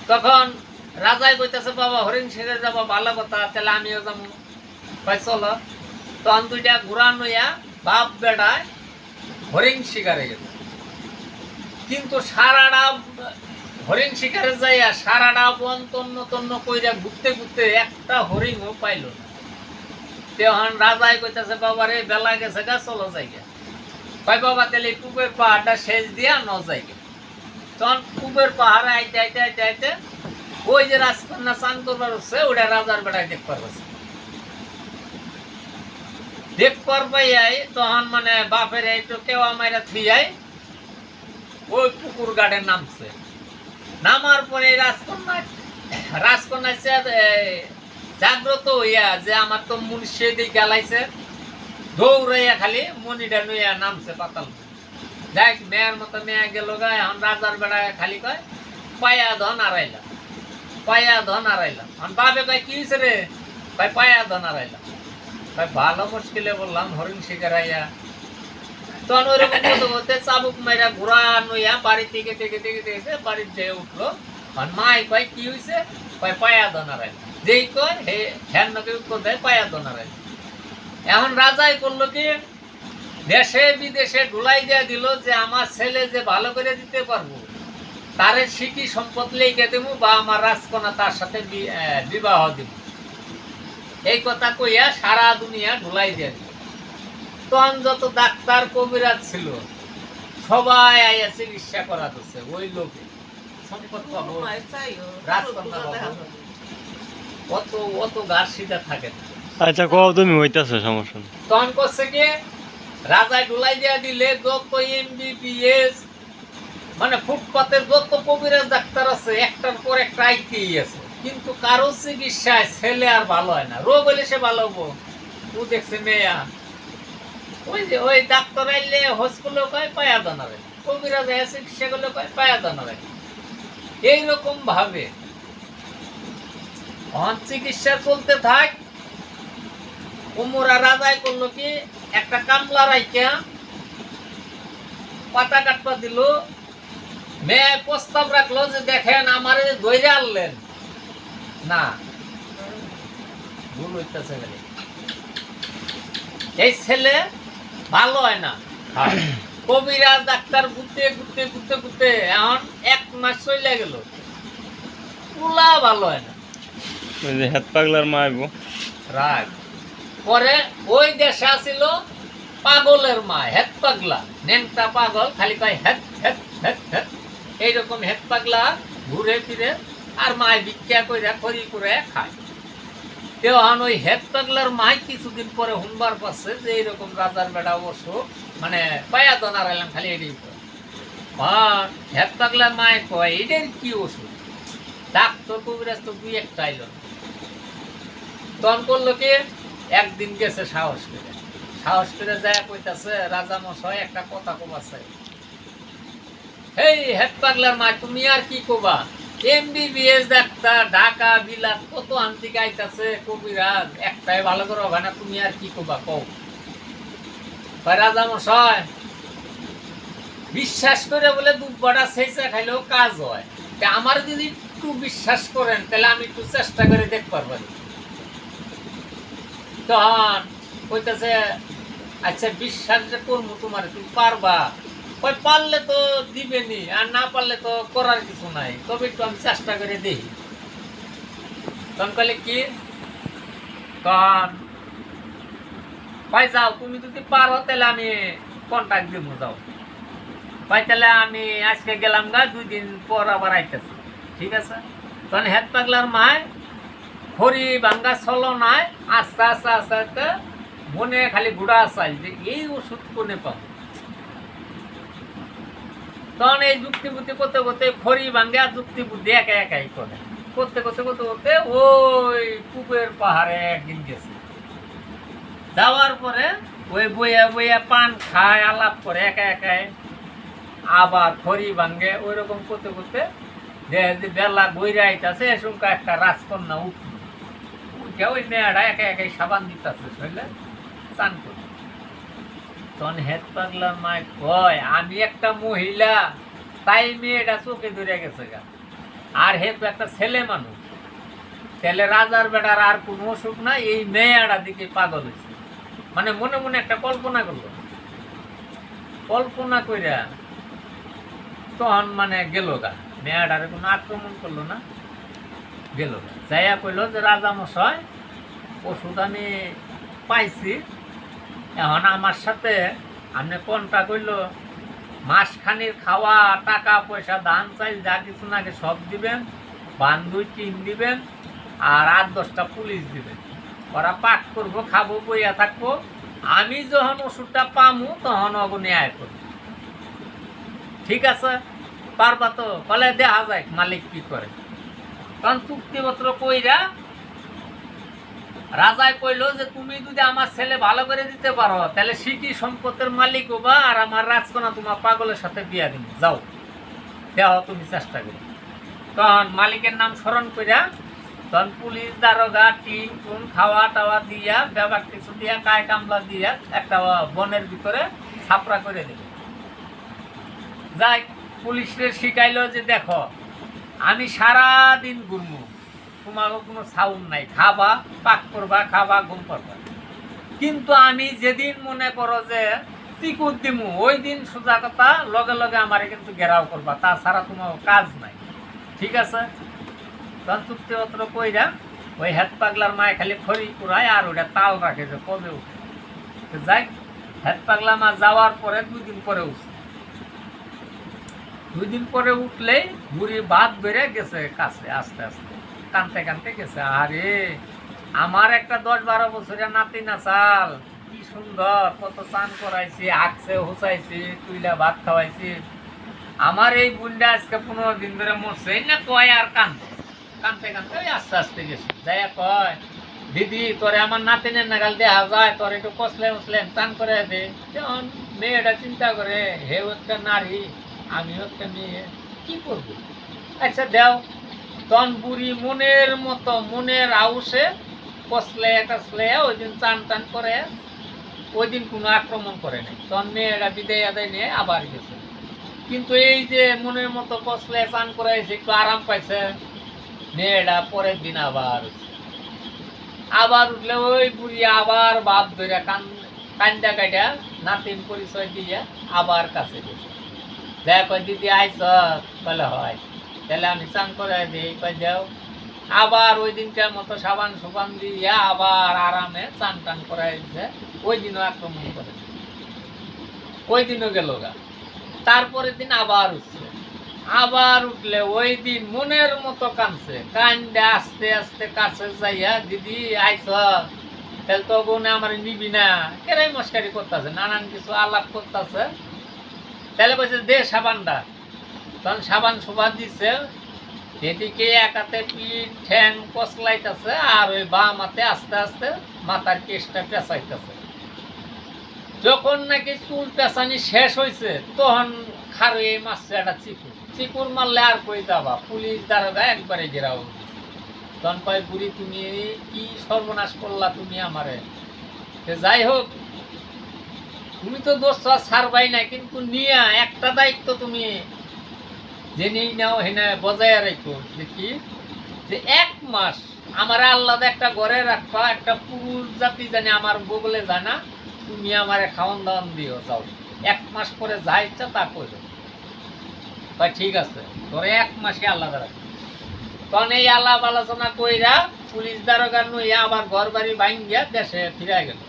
তখন রাজাই কইতাছে বাবা হরিণ শিকারে যাবো, ভালো কথা, তাহলে আমিও যাবো, ভাই চলো। তখন 2টা ঘোড়া নইয়া বাপ বেড়ায় হরিণ শিকারে গেল। কিন্তু সারাটা হরিণ শিকারে যাইয়া সারাটা বন তন্ন তন্ন কইরা ঘুরতে ঘুরতে একটা হরিণও পাইল না। তখন রাজাই কইতাছে বাবা রে বেলা গেছে গা, চলো যাইগা। ভাই বাবা তাহলে পুবের পাহাড়টা শেষ দিয়া ন যাইগা। তখন পুবের পাহাড়ে আইতে আইতে আইতে আইতে ওই যে রাজকন্যা চান করবার হচ্ছে, ওটা রাজার বেড়ায় দেখবার হচ্ছে। দেখবার পাইয়াই তখন মানে বাপের একটু কেওয়া মাইরা থুইয়াই ওই পুকুর গাড়ে নামছে। নামার পরে রাজকন্যা জাগ্রত হইয়া যে আমার তো মুন্সি দিয়ে গেলাইছে, দৌড়াইয়া খালি মনিটা নইয়া নামছে পাতাল। দেখ মেয়ের মতো মেয়ে গেল গা। এখন রাজার বেড়ায় খালি কয় পায়া ধন আড়াইলাম, পায়া ধন আড়াইলাম। এখন বাবে কয় কি হয়েছে রে, ভাই পায়া ধন আড়াইলাম। ভাই ভালো মুশকিলে বললাম হরিণ শিকার আইয়া। তখন ওইরকম মতো বলতে চাবুক মাইরা ঘোড়া নইয়া বাড়ি থেকে থেকে থেকে থেকে বাড়ির যেয়ে উঠলো। আর মাই কয় কি হয়েছে, কয় পায়া ধন আড়াইলাম। যেই কয় হে হ্যান নাকি উত্তর দেয় পায়া ধন আড়াইলাম। এখন রাজাই করলো কি, দেশে বিদেশে ঢুলাই দিয়ে দিল যে আমার ছেলে যে ভালো করে দিতে পারবো তারে সিকি সম্পদ লেগে দেবো, বা আমার রাজকন্যা তার সাথে বিবাহ দেব। এই কথা কইয়া সারা দুনিয়া ঢুলাই দিয়ে দিল। তখন যত ডাক্তার কবিরাজ ছিল সবাই আইয়া চিকিৎসা করা দিচ্ছে, ওই লোকে সম্পদ পাবো, রাজকন্যা পাবো, অত অত গাছ সিধা থাকে না। আচ্ছা কও তুমি হইতাছে সমস্যা নেই। তখন করছে কি, রাজায় ঢুলাই দিয়া দিলে যত MBBS মানে ফুটপাতের যত কবিরাজ ডাক্তার আছে একটার পর একটা আইতেই আছে, কিন্তু কারো চিকিৎসায় ছেলে আর ভালো হয় না। রোগ হইলে সে ভালো হবো, ও দেখছে মেয়া ওই যে ওই ডাক্তার আইলে হসপিটালে কয় পায়া দানারে, কবিরাজ চিকিৎসা করলে কয় পায়া দানারে। এইরকম ভাবে চিকিৎসা চলতে থাক। উমরা রাজাই করলো কি, একটা কামলা রাইখা পাতা কাটপা দিল, মেয়ে প্রস্তাব রাখলো যে দেখেন আমারে ধৈর্য আনলেন না, ভুল হইতেছে গেলে এই ছেলে ভালো হয় না। কবিরাজ ডাক্তার ঘুরতে ঘুরতে ঘুরতে ঘুরতে এখন 1 মাস চলে গেল, পুলা ভালো হয় না। ওই যে হাত পাগলার মা আইবো। রাগ পরে ওই দেশে আসিল পাগলের মা, হেত পাগলা, নেংটা পাগল, খালি কয় হেত হেত হেত হেত, এইরকম হেত পাগলা ঘুরে ফিরে আর মায় ভিক্ষা কইরা খড়ি করে খায়। তেমন ওই হেত পাগলার মাই কিছুদিন পরে হুনবার পাচ্ছে যে এইরকম রাজার বেড়া অবশ্য মানে পায়া দনার এলাম খালি এটাই হেত পাগলার মায় কয় এটার কি ওষুধ, ডাক্তার কবিরাজ তো 2-1টা আইল না। তখন করলো কি একদিন গেছে সাহস করে যায় কইতাছে রাজা মশাই একটা কথা কবাছে। এই হেড পাগলার মা তুমি আর কি কবা, MBBS ডাক্তার ঢাকা বিলাত কত আনতে গাইতাছে কবিরাজ, একটাই ভালো করে হবে না, তুমি আর কি কবা কও। রাজা মশাই বিশ্বাস করে বলে দুব্বাটা সেইসা খাইলেও কাজ হয়, তা আমার যদি একটু বিশ্বাস করেন তাহলে আমি একটু চেষ্টা করে দেখতে পারি। তখন কইতেছে আচ্ছা বিশ্বাস যে করবো তোমার, তুমি পারবা? ওই পারলে তো দিবেনি, আর না পারলে তো করার কিছু নাই, তবে একটু আমি চেষ্টা করে দেখি। তখন কইলে কি, তখন ভাই যাও তুমি যদি পারো তাহলে আমি কন্ট্যাক্ট দিব, যাও ভাই তাহলে আমি আজকে গেলাম গা, 2 দিন পর আবার আইতেছি, ঠিক আছে। তখন হেড পাগলার মায় খড়ি ভাঙ্গা চলো নাই আস্তে আস্তে আস্তে আস্তে মনে খালি ঘুরা চাই যে এই ওষুধ কোনে পাবো। তখন এই যুক্তি বুদ্ধি করতে করতে খড়ি ভাঙ্গে আর যুক্তি বুদ্ধি একাই করে করতে করতে করতে করতে ওই কুপের পাহাড়ে একদিন গেছে। যাওয়ার পরে ওই বইয়া বইয়া পান খায় আলাপ করে একাই আবার খড়ি ভাঙ্গে, ওই রকম করতে করতে যে বেলা বইরা আইতাছে এসঙ্কা একটা রাজকন্যা উঠল, ওই মেয়েরা একাই সাবান দিতেছে বুঝলে চান করে। তখন হেড পাগলার মায় কয় আমি একটা মহিলা, তাই মেয়েটা চোখে ধরে গেছে গা, আর হে তো একটা ছেলে মানুষ, ছেলে রাজার বেটার আর কোনো অসুখ না, এই মেয়েটা দিকে পাগল হয়েছে। মানে মনে মনে একটা কল্পনা করলো, কল্পনা কইরা তখন মানে গেল গা, মেয়েটারে কোনো আক্রমণ করলো না, গেল যাইয়া কইল যে রাজা মশাই ওষুধ আমি পাইছি, এখন আমার সাথে আপনি কোনটা কইল মাসখানির খাওয়া টাকা পয়সা ধান চাইল যা কিছু নাকি সব দিবেন, বান 2-3 দিবেন, আর 8-10টা পুলিশ দিবেন, ওরা পাক করবো খাবো বইয়া থাকবো, আমি যখন ওষুধটা পামু তখন অগুনে আয় করবো, ঠিক আছে পারবা তো? বলে দেখা যায় মালিক কি করে। তখন চুক্তিপত্র কইরা রাজায় কইল যে তুমি যদি আমার ছেলে ভালো করে দিতে পারো তাহলে সিটি সম্পত্তির মালিক হবা, আর আমার রাজকন্যা তোমার পাগলের সাথে বিয়া দিন, যাও দেওয়া তুমি চেষ্টা করো। তখন মালিকের নাম স্মরণ কইরা তখন পুলিশ দারোগা টিন টুন খাওয়া টাওয়া দিয়া ব্যবহার কিছু দিয়া কায় কামলা দিয়া একটা বনের ভিতরে ছাপড়া করে দেবে। যাই পুলিশের শিখাইলো যে দেখো আমি সারাদিন ঘুরবো, তোমারও কোনো সাউন্ড নাই, খাবা পাক করবা খাবা ঘুম করবা, কিন্তু আমি যেদিন মনে করো যে চিকুর দিমু ওই দিন সোজা কথা লগে লগে আমারে কিন্তু ঘেরাও করবা, তাছাড়া তোমার কাজ নাই, ঠিক আছে। তখন চুক্তিপত্র কইরা ওই হেড পাগলার মায় খালি খড়ি কুড়ায় আর ওটা তাল রাখে যে কবে উঠে। যাই হেড পাগলা মা যাওয়ার পরে 2 দিন পরে উঠছে, 2 দিন পরে উঠলেই বুড়ি বাদ বেড়ে গেছে কাছে, আস্তে আস্তে কানতে কানতে গেছে, আরে আমার একটা 10-12 বছরের নাতি না চাল, কি সুন্দর কত চান করাইছি, আঁকছে হুসাইছি, তুইলা ভাত খাওয়াইছি, আমার এই বুনটা আজকে 15 দিন ধরে মরছে না কয়, আর কানতে কানতে কানতে ওই আস্তে আস্তে গেছে। যাইয়া কয় দিদি তোরে আমার নাতিনের নাগাল দেখা যায়, তোর একটু কসলে উসলেন চান করে দে। যেমন মেয়েটা চিন্তা করে হেও একটা নারী আমিও একটা মেয়ে, কি করবো, আচ্ছা দেও। তখন বুড়ি মনের মতো মনের আউসে কসলে টসলে ওই দিন চান টান করে, ওই দিন কোনো আক্রমণ করে নাই। তখন মেয়েরা বিদায় আদায় নিয়ে আবার গেছে। কিন্তু এই যে মনের মতো কষলে চান করাইছে, একটু আরাম পাইছে, মেয়েটা পরের দিন আবার উঠছে। আবার উঠলে ওই বুড়ি আবার বাপ ধরে কান্দা কাটা নাতিন পরিচয় দিয়ে আবার কাছে গেছে। যা কয় দিদি আইস, বলে হয়, তাহলে আমি চান করে দিই, কয় যাও। আবার ওই দিনকার মতো সাবান সুবান দিয়ে আবার আরামে চান টান করাই দিচ্ছে। ওই দিনও আক্রমণ করে, ওই দিনও গেল গা। তারপরের দিন আবার উঠছে, আবার উঠলে ওই দিন মনের মতো কানছে, কান্দে আস্তে আস্তে কাছে যাইয়া, দিদি আইস, তাহলে তো বোনে আমার নিবি না, কেরাই মস্কারি করতেছে, নানান কিছু আলাপ করতেছে। তাহলে বলছে দে সাবানটা, তখন সাবান সুবান দিচ্ছে। এদিকে এক হাতে পিঠ ঠ্যাং কসলাইতেছে, আর ওই বাম হাতে আস্তে আস্তে মাথার কেশটা পেঁচাইতেছে। যখন নাকি চুল পেঁচানি শেষ হয়েছে, তখন খারো এই মারছে একটা চিকুর মারলে আর কই যাবা, পুলিশ দারোগা একবারে ঘেরাও। তখন কয় বুড়ি তুমি কি সর্বনাশ করলা তুমি আমারে। যাই হোক, তুমি তো দোষ ছাড়বাই না, কিন্তু নিয়ে একটা দায়িত্ব তুমি জেনেই নাও, হেনে বজায় রাখো, দেখি যে 1 মাস আমার আল্লাদা একটা ঘরে রাখবা, একটা পুরুষ জাতি জানে আমার বগলে জানা, তুমি আমারে খাওয়ান দাওয়ান দিও, যাও 1 মাস পরে যা ইচ্ছা তা করবে। ঠিক আছে, তোরে 1 মাসে আল্লাদা রাখবে। তখন এই আলাপ আলোচনা কইরা পুলিশ দারোগা নইয়া আবার ঘর বাড়ি ভাঙ্গিয়া দেশে ফিরে গেল।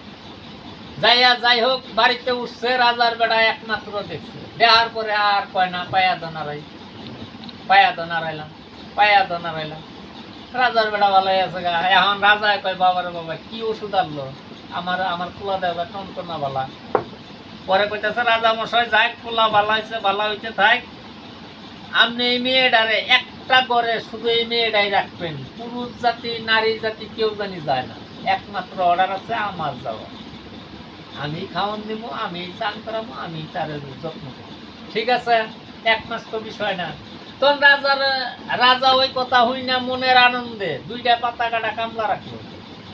যাই হোক, বাড়িতে উঠছে, রাজার বেড়া একমাত্র দেখছে। দেখার পরে আর কয় না পায়া দনারাইলাম। রাজার বেড়া ভালো আছে গা। এখন রাজা কয় বাবারে বাবা কি ওষুধ আনলো, আমার পোলা দেওয়া টনটনা বালা। পরে কইতেছে রাজা মশাই, যাই পোলা ভালো হয়েছে, ভালো হইতে থাক, আপনি এই মেয়েটারে একটা ঘরে শুধু এই মেয়েটাই রাখবেন, পুরুষ জাতি নারী জাতি কেউ জানি যায় না, একমাত্র অর্ডার আছে আমার যাওয়া, আমি খাওয়ান দিব, আমি চান করাবো, আমি তার যত্ন করবো। ঠিক আছে, 1 মাস তো বিষয় না। তখন রাজা ওই কথা হই না মনের আনন্দে 2টা পাতা কাটা কামলা রাখলো।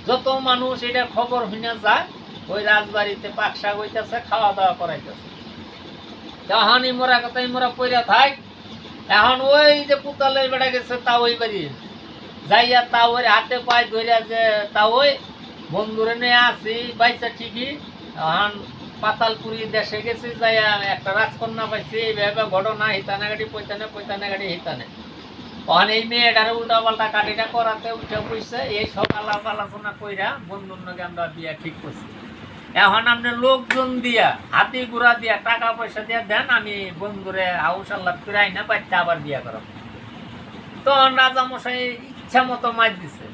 যত মানুষ এটা খবর হই না যায়, ওই রাজবাড়িতে পাক শাক হইতেছে, খাওয়া দাওয়া করাইতেছে। তখন মোরা কথাই মোরা পইরা থাক। এখন ওই যে পুতালের বেড়া গেছে, তা ওই বাড়ি যাইয়া তা ওই হাতে পায়ে ধরিয়া যে তা ওই বন্ধুরে নিয়ে আসি বাইসা ঠিকই। এখন পাতালপুরি দেশে গেছি, যাইয়া একটা রাজকন্যা পাইছি, এইভাবে ঘটনা হিতানে গাড়ি পৈতানে গাড়ি হিতানে। তখন এই মেয়েটারে উল্টা পাল্টা কাটিটা করাতে উঠে পড়ছে। এই সব আলাপ আলোচনা কইরা বন্ধুর নাকি আমরা বিয়া ঠিক করছি। এখন আপনি লোকজন দিয়া, হাতি ঘোড়া দিয়া, টাকা পয়সা দিয়া দেন, আমি বন্ধুরে হাউস আল্লাহ ফিরাই না বাচ্চা আবার বিয়া করাবো। তখন রাজা মশাই ইচ্ছা মতো মার দিছে,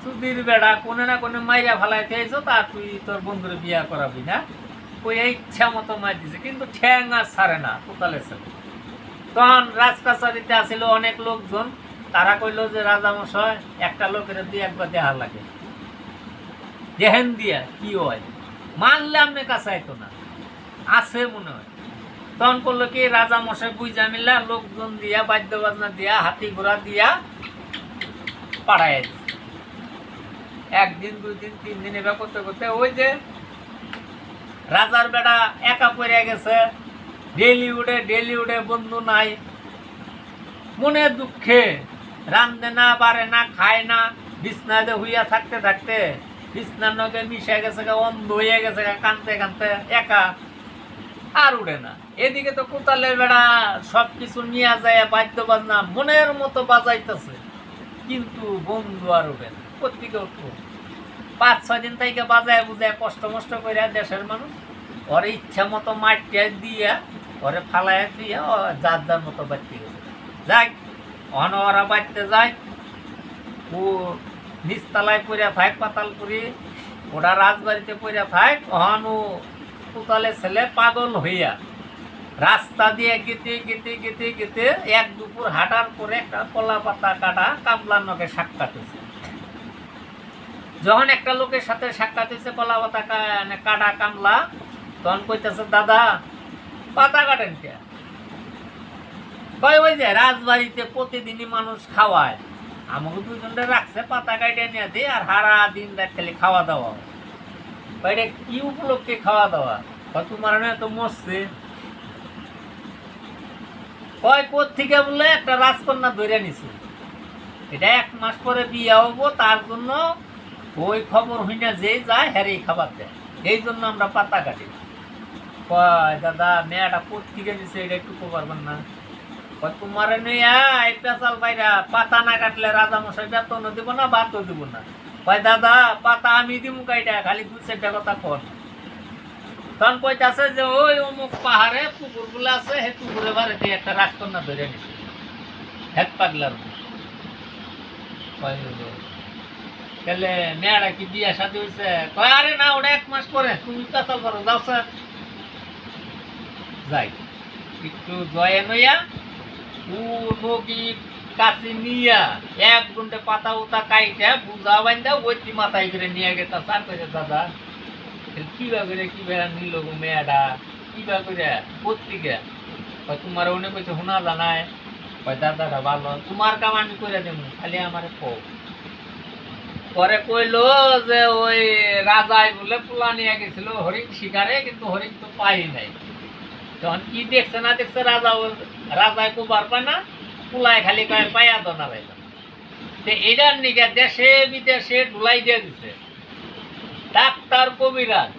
চুদির বেড়া কোনে না কোনে মাইরা ফেলাইতে আইছো, তা তুই তোর বন্ধুরে বিয়া করাবি না, ওই ইচ্ছা মতো মার দিছে। কিন্তু ঠ্যাং আর ছাড়ে না কোতালে ছেলে। তখন রাজকাছারিতে আসিল অনেক লোকজন, তারা কইলো যে রাজা মশাই একটা লোকের দিয়ে একবার দেখা লাগে, দেখেন দিয়া কি হয়, মানলে আপনি কাছে আইতো না, আছে মনে হয়। তখন করলো কি, রাজা মশাই বুঝা মিল্লা লোকজন দিয়া, বাদ্য বাজনা দিয়া, হাতি ঘোড়া দিয়া পাড়ায় দিচ্ছে। 1 দিন 2 দিন 3 দিন এবার করতে করতে ওই যে রাজার বেটা একা পড়ে গেছে, ডেলি উঠে বন্ধু নাই, মনে দুঃখে রান্ধে না, পারে না, খায় না, বিছনাতে হইয়া থাকতে থাকতে বিছনার নগে মিশে গেছে, অন্ধ হইয়া গেছে, কানতে একা আর উঠে না। এদিকে তো কোতালের বেড়া সবকিছু নিয়ে যায়, বাদ্য বাজনা মনের মতো বাজাইতেছে, কিন্তু বন্ধু আর উঠে না। প্রত্যেকে উঠবো 5-6 দিন থেকে বাজায় বুঝায় কষ্ট মষ্ট করে দেশের মানুষ ওরে ইচ্ছা মতো মাটিয়া দিয়া, ওরে ফালাইয়া দিয়া, যার মতো বাড়তে গেছে। যাক, অন ওরা বাড়তে যায়, ও নিচতলায় পড়ে থাক পাতালপুরি, ওরা রাজবাড়িতে পড়ে থাক। অহন ও কোতালে ছেলে পাগল হইয়া রাস্তা দিয়ে গেতে 1 দুপুর হাঁটার পরে একটা কলা পাতা কাটা কামলার নকে সাক্ষাৎ হয়েছে। যখন একটা লোকের সাথে সাক্ষাৎ হয়েছে কলা পাতা কাটা কামলা, তখন কইতেছে দাদা পাতা কাটেন কে? কয় ওই যে রাজবাড়িতে প্রতিদিনই মানুষ খাওয়ায়, আমাকে 2 জনটা রাখছে, পাতা কাটে নিয়ে দিয়ে আর হারা দিন রাত খালি খাওয়া দাওয়া। এটা কি উপলক্ষে খাওয়া দাওয়া? তোমার না তো মরছে, কয় কোথ থেকে বলে একটা রাজকন্যা ধরে নিছে, এটা 1 মাস পরে বিয়ে হবো, তার জন্য ওই খবর হইনা যে যায় হ্যারে খাবার দেয়, এই জন্য আমরা পাতা কাটি। কয় দাদা মেয়েটা কোথ থেকে দিছে এটা একটু পারবেন না? কয় তোমার এই পেঁচাল বাইরা পাতা না কাটলে রাজা মশাই বেতনও দিব না, ভাতও দিব না। কয় দাদা পাতা আমি দিব কাইটা, খালি 2-4টা কথা কর। তখন কইতাছে যে ওই অমুক পাহাড়ে পুকুর গুলো আছে, সেই পুকুরে বাড়িতে একটা রাজকন্যা ধরে নিছে, হেড পাগলার। তাহলে মেয়েরা কি বিয়ে শাদী হয়েছে? কয় আরে না, ওটা 1 মাস পরে, তুমি পেঁচাল করো, যাও স্যার। যাই একটু জয়ে নইয়া নদী কাছে নিয়া 1 ঘন্টা পাতা উতা কাইটা বুঝা বান্ধা ওই মাথায় করে নিয়ে গেতা। স্যার কইছে দাদা কিভাবে নিল গো মেয়েটা, কিভাবে করে পত্রিকা? তোমার উনি কইছে শোনা জানায়। কয় দাদাটা ভালো, তোমার কাম আমি করে দেবো, খালি আমার কও। পরে কইলো যে ওই রাজায় বলে পোলা নিয়ে গেছিল হরিণ শিকারে, কিন্তু হরিণ তো পাই নাই। তখন কি দেখছে না দেখছে রাজায় কোবার পায় না, পোলায় খালি কয় পায়া দনা পাইল। এটার নিকে দেশে বিদেশে ঢুলাই দিয়ে দিছে ডাক্তার কবিরাজ,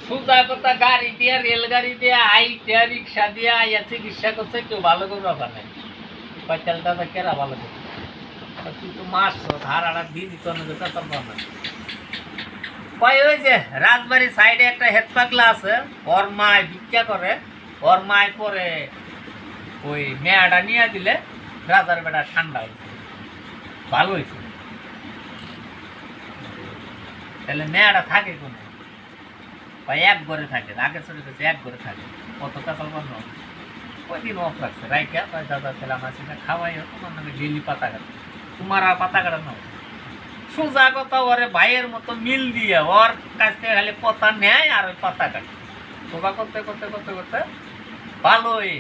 সোজা কথা গাড়ি দিয়া রেলগাড়ি দিয়া আইটা রিক্সা দিয়া আইয়া চিকিৎসা করছে, কেউ ভালো করবে পারে। পয়তাল দাদা কেরা ভালো করবে? তুই তো মারছ ধার আড়া দিয়ে দিত না, কয় ওই যে রাজবাড়ির সাইডে একটা হেড পাগলা আছে, ওর মায় ভিক্ষা করে, ওর মায় পরে ওই মেয়াটা নিয়ে দিলে রাজার বেটা ঠান্ডা হয়েছে, ভালো হয়েছে। তাহলে মেয়াটা থাকে কোনে? ভাই 1 ঘরে থাকে, আগে চলে গেছে 1 ঘরে থাকে, কত কাঁচাল বন্ধ ওই দিন অফ রাখছে রাইকা। কয় দাদা তাহলে আমার সেটা খাওয়াই হোক, তোমার নামে ডেলি পাতা কাটে, তোমার আর পাতা কাটা না। সোজা কথা ওরে ভাইয়ের মতো মিল দিয়ে ওর কাছ থেকে খালি পাতা নেয় আর ওই পাতা কাটে। সোজা করতে করতে করতে করতে ভালোই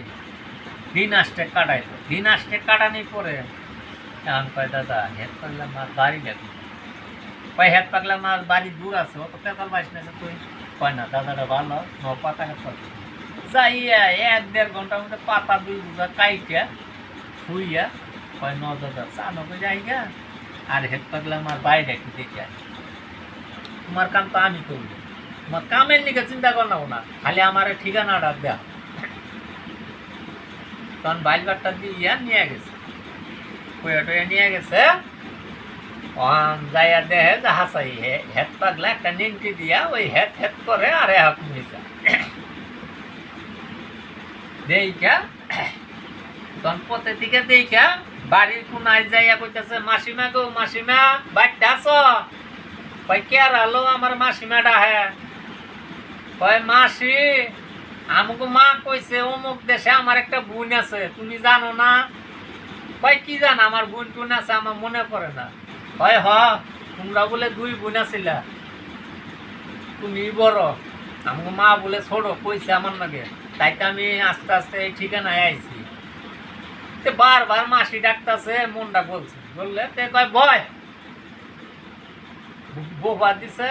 দিন আসতে কাটাইলো। দিন আসতে কাটানি পরে এখন কয় দাদা হেড পাগলা মাছ বাড়ি দেখি। কয় হেড পাগলা মাছ বাড়ি দূর আছে, অত পেতাল বাইস না তুই। কয় না দাদাটা ভালো, পাতা কাটতে যাইয়া 1-1.5 ঘন্টার মধ্যে পাতা 2 বুঝা কাইটা শুইয়া কয় ন দাদা চানো করে যাইগা আর হেড পাগলা আমার বাইরে একটু দেখে আসি। তোমার কাম তো আমি করবো, তোমার কামের নিকে চিন্তা কর না, খালি আমার ঠিকানাটা দেয়া। তখন বাইলবারটা দিয়ে নিয়ে গেছে, কইয়া নিয়ে গেছে। যাইয়া দেহে যে হাসাই হেড পাগলা একটা নিমকি দিয়া ওই হেড হেড করে আর এক মিশা দেখা। তখন পথে দিকে দেখা বাড়ির কোনায় যাইয়া কইতেছে মাসিমা গো মাসিমা বাড়িতে আছো? কয় কে আলো? আমার মাসিমাটা হ্যাঁ। কয় মাসি আমাকে মা কইছে অমুক দেশে আমার একটা বোন আছে, তুমি জানো না? কয় কি জান, আমার বোন টুন আছে আমার মনে পড়ে না। কয় হ তোমরা বলে 2 বোন আছিলা, তুমি বড়, আমাকে মা বলে ছোট কইছে আমার নাকি, তাই তো আমি আস্তে আস্তে এই ঠিকানায় আইছি। বারবার মাসি ডাকতেছে, মনটা বলছে বললে তে কয় ভয় বোবা দিছে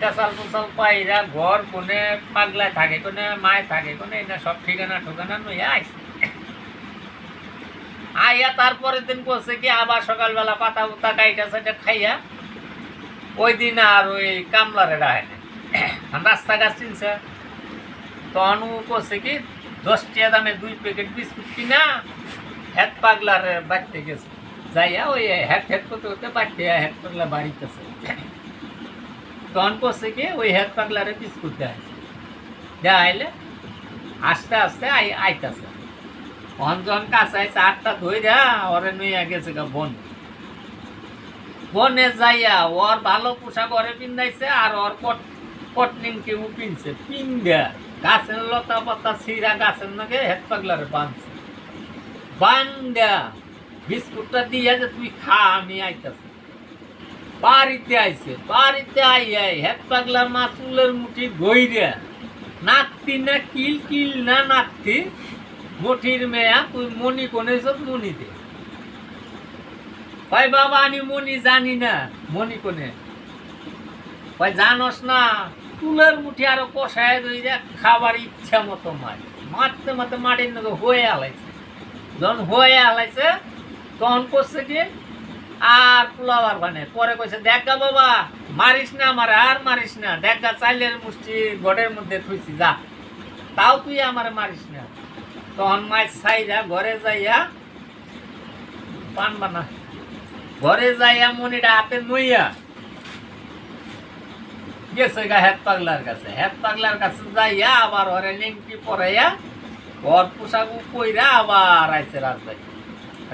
পেশাল পেশাল পাইরা ঘর কোনে পাগলায় থাকে, কোনে মায় থাকে, কোনে এটা সব ঠিকানা ঠোকানা নই আইছে। আইয়া তারপরের দিন করছে কি আবার সকালবেলা পাতা উতা কাইটা সেটা খাইয়া ওই দিন আর ওই কামলারে ডাহে রাস্তাঘাট চিনছে। তখন ও করছে কি 10 টাকা দামে 2 প্যাকেট বিস্কুট কিনা হেড পাগলারে বাড়তে গেছে, যাইয়া ওই হেড করতে করতে বাড়তে হেড পাগলা বাড়িতেছে। তখন করছে কি ওই হেড পাগলারে বিস্কুট দেওয়া আইলে আস্তে আস্তে আইতাছে। তখন যখন কাছে আইসে 8টা ধুই দেয়া ওরে নিয়ে গেছে গা বনে যাইয়া ওর ভালো পোশাক ওরে পিন্ধাইছে আর ওর পটনিং কেউ পিনছে, পিন দেয়া গাছের লতা পাতা ছিঁড়া গাছের নাকি হেড পাগলারে বাঁধছে, বান্ধা বিস্কুটটা দিয়া যে তুই খা আমি আইতাছি। বাড়িতে আইছে, বাড়িতে আইয়াই হেড পাগলার মা চুলের মুঠি গইরা নাতি না কিল কিল না নাতি মুঠির মেয়া তুই মনি কোনে মনি দে। ভাই বাবা আমি মনি জানি না, মনি কোনে? ভাই জানোস না চুলের মুঠি আরো কষায় দইরা খাবার ইচ্ছা মতো মারতে মারতে মাটির নগে হয়ে আলাইছে। যখন হয়ে হালাইছে তখন করছে কি আর পোলাবার মানে পরে কইছে দেখা বাবা মারিস না আমার আর মারিস না দেখা চাইলের মুষ্টি ঘরের মধ্যে থুইছি যা তাও তুই আমারে মারিস না তখন মাছ ছাইরা ঘরে যাইয়া পান বানা ঘরে যাইয়া মনিটা হাতে নইয়া গেছে গা হেড পাগলার কাছে যাইয়া আবার ওরে নেংটি পরাইয়া ওর পোশাক কইরা আবার আইছে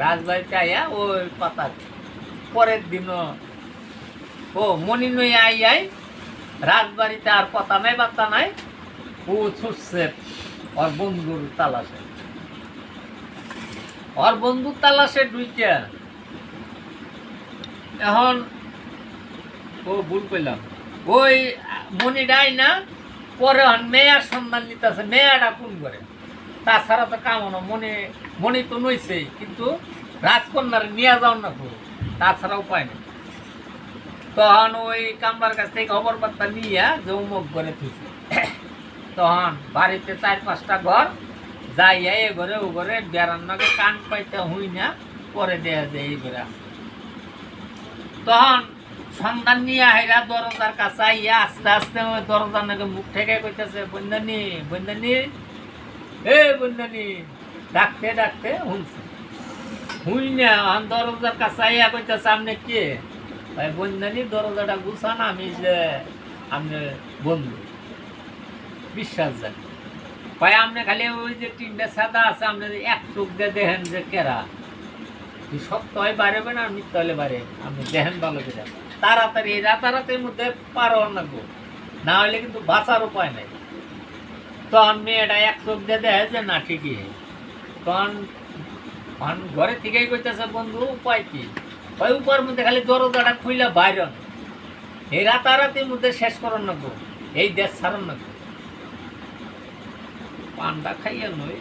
রাজবাড়িতে আইয়া ওই পাতা পরের দিন ও মনি নইয়া আইয়াই রাজবাড়িতে আর কথা নাই বার্তা নাই ও ছুটছে ওর বন্ধুর তালাশে ঢুইকা এখন ও ভুল কইলাম ওই মনিডাই না পরে মেয়ার সন্ধান নিতেছে মেয়াটা কোন করে তাছাড়া তো কামনা মনি তো নইছে কিন্তু রাজকন্যার নিয়ে যাও না খুব তাছাড়া উপায় নেই তখন ওই কামবার কাছ থেকে খবর বার্তা নিয়ে যৌমুখ করে থুইছে তখন বাড়িতে 4-5টা ঘর যাইয়া এ ঘরে ও ঘরে বেড়ার নাকি কান পাইতে হই না পরে দেয়া যায় এই ঘরে তখন সন্ধান নিয়ে হাইরা দরজার কাছে আইয়া আস্তে আস্তে ওই দরজার নাকি মুখ থেকে কইতেছে বন্দানি ডাকতে হুই না দরজার কাছে আইয়া কইতেছে আপনি কে ভাই বন্দানি দরজাটা গুছান আমি যে আপনি বন্ধু বিশ্বাস যান ভাই আপনি খালি ওই যে 3টা সাদা আছে আপনি এক চোখ দিয়ে দেখেন যে কেরা সত্য হয় বাড়বে না মিথ্যা হলে বাড়ে আপনি দেখেন ভালো করে তাড়াতাড়ি রাতারাতির মধ্যে পারো না হলে কিন্তু বাঁচার উপায় নাই তখন মেয়েটা এক চোখ দিয়ে দেখে যে না ঠিকই তখন ঘরে থেকেই কইতেছে বন্ধু উপায় কি ওই উপার মধ্যে খালি দরজাটা খুইলে বাইরন এই রাতারাতির মধ্যে শেষ করেন না গো এই দেশ ছাড়ন না গো পান্ডা খাইয়া নই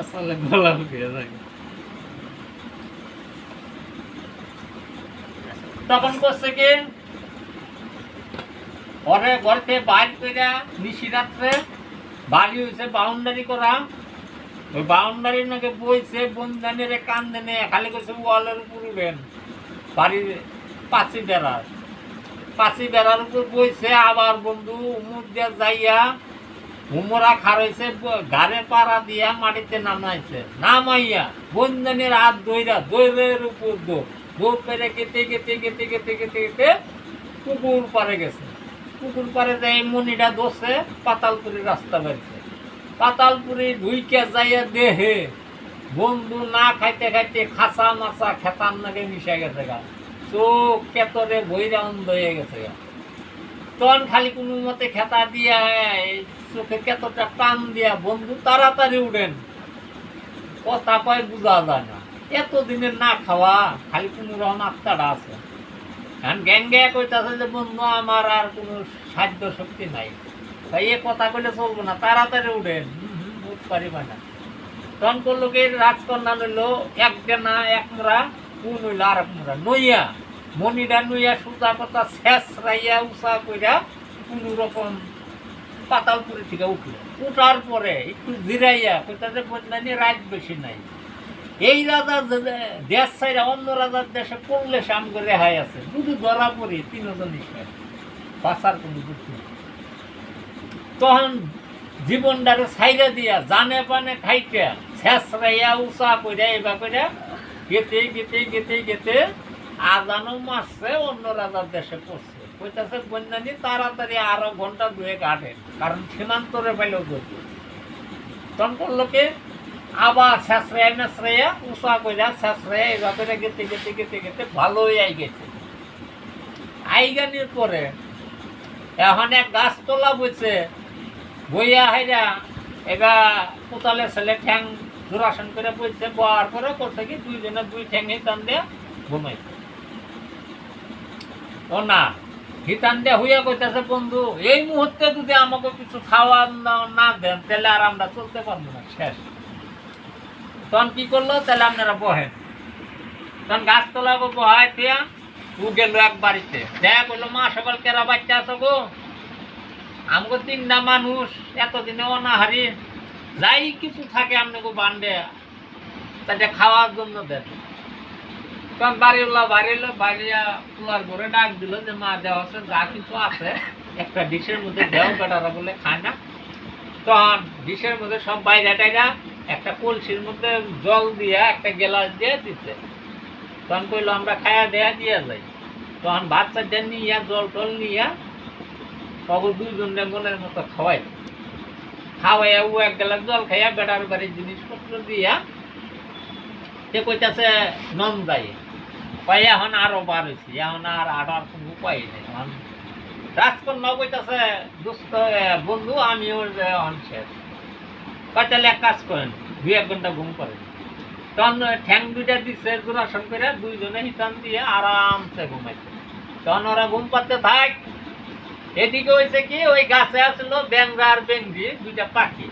আসলে গলা উঠিয়ে যায় তখন করছে কি ঘরে ঘরতে বাইর করে নিশিরাত্রে বাড়ি হয়েছে বাউন্ডারি করা ওই বাউন্ডারি নাকি বইছে বন্ধানের কান দেনে খালি করছে ওয়ালের উপর উঠেন বাড়ির পাঁচি বেড়ার উপর বইছে আবার বন্ধু উমুক দিয়ে যাইয়া হুমরা খারাইছে ঘাড়ে পাড়া দিয়া মাটিতে নামাইয়া বন্ধানের হাত দৈরের উপর দৌড় পেরে কেটে পুকুর পারে গেছে পুকুর পারে যাই মনিটা দোষে পাতালপুরি রাস্তা বেরিয়েছে পাতালপুরি ঢুইকে যাইয়া দেহে বন্ধু না খাইতে খাসা মাছা খেতাম নাকি মিশে গেছে গা চোখ কেতরে বইরা অন্ধ হয়ে গেছে গা তখন খালি কোনো মতে খেতা দিয়া চোখে কেতটা টান দিয়া বন্ধু তাড়াতাড়ি উঠেন কথা কয় বোঝা যায় না এতদিনের না খাওয়া খালি কোনো রকম আত্মাটা আছে এখন গ্যাঙ্গে কইতাছে যে বন্ধু আমার আর কোনো সাধ্য শক্তি নাই তাই এ কথা কইলে চলবো না তাড়াতাড়ি উঠেন বুঝ পারিবা না তখন করলো কি রাজকন্যা নইলো এক মোড়া কোন হইলো আর এক মোড়া নইয়া মনিটা নইয়া সুতা কথা শেষ রাইয়া উষা কইরা কোনো রকম পাতালপুরি থেকে উঠলো উঠার পরে একটু জিরাইয়া কইতাছে বন্ধানি রাত বেশি নাই এই রাজার দেশ ছাইরা অন্য রাজার দেশে পড়লে সাম করে রেহাই আছে শুধু ধরা পড়ি 3 জন বাঁচার কোনো বুদ্ধি তখন জীবনটারে ছাইরা দিয়া জানে পানে খাইতে শেষ রাইয়া উষা কইরা এবা কইরা গেতে আজানো মাসে অন্য রাজার দেশে পড়ছে কইতাছে বন্যানি তাড়াতাড়ি আরো ঘন্টা 2 কাটে কারণ সীমান্তরে পাইলেও করবে তখন করলো কি আবার শেষরাইয়া উষা কইরা শেষরাইয়া এভাবে গেতে ভালোই আই গেছে আইগানির পরে এখন এক গাছ তোলা বইছে বইয়া হাইরা এগা কোতালে ছেলে ঠ্যাং জোরাসন করে বইছে বয়ার পরে করছে কি 2 জনের 2 ঠ্যাং হিতান দিয়ে ঘুমাইছে ও না হিতান দিয়ে হইয়া কইতেছে বন্ধু এই মুহূর্তে যদি আমাকে কিছু খাওয়া না দেন তাহলে আর আমরা চলতে পারবো না শেষ তখন কি করলো তাহলে আপনারা বহেন তখন গাছতলা বহায় দিয়া ও গেল এক বাড়িতে দেখা করলো মা সকাল কেরা বাচ্চা আছো গো আমাকে 3টা মানুষ এতদিনে অনাহারি যাই কিছু থাকে আপনাকে বান্ডে তাকে খাওয়ার জন্য দেন। তখন বাড়িওয়ালা বাড়িয়া তোলার ঘরে ডাক দিল যে মা দেওয়া আছে যা কিছু আছে একটা ডিশের মধ্যে দেও, বেটারা বলে খায় না। তখন ডিশের মধ্যে সব বাইরে টাইরা একটা কলসির মধ্যে জল দিয়া একটা গ্লাস দিয়ে দিচ্ছে। তখন কইলো আমরা খায়া দেয়া দিয়া যাই। তখন বাচ্চাটা নিয়া জল টল নিয়া তখন দুইজনে মনের মতো খাওয়াইয়া ও এক গ্লাস জল খাইয়া বেটার বাড়ির জিনিসপত্র দিয়া সে কইতাছে নন যাই। কই এখন আরো বার হয়েছি, এখন আর আটার কোনো উপায় নেই। এখন রাজকন্যা কইতাছে দুস্থ বন্ধু আমিও এখন শেষ। কয় তাহলে এক কাজ করেন, 2-1 ঘন্টা ঘুম করেন। তখন ঠ্যাং দুইটা দিচ্ছে জোড়াসন করে, দুইজনে হিসান দিয়ে আরামসে ঘুমাইছে। তখন ওরা ঘুম পাতে থাক। এদিকে হয়েছে কি, ওই গাছে আসলো ব্যাংরা আর বেঙ্গি দুইটা পাখি।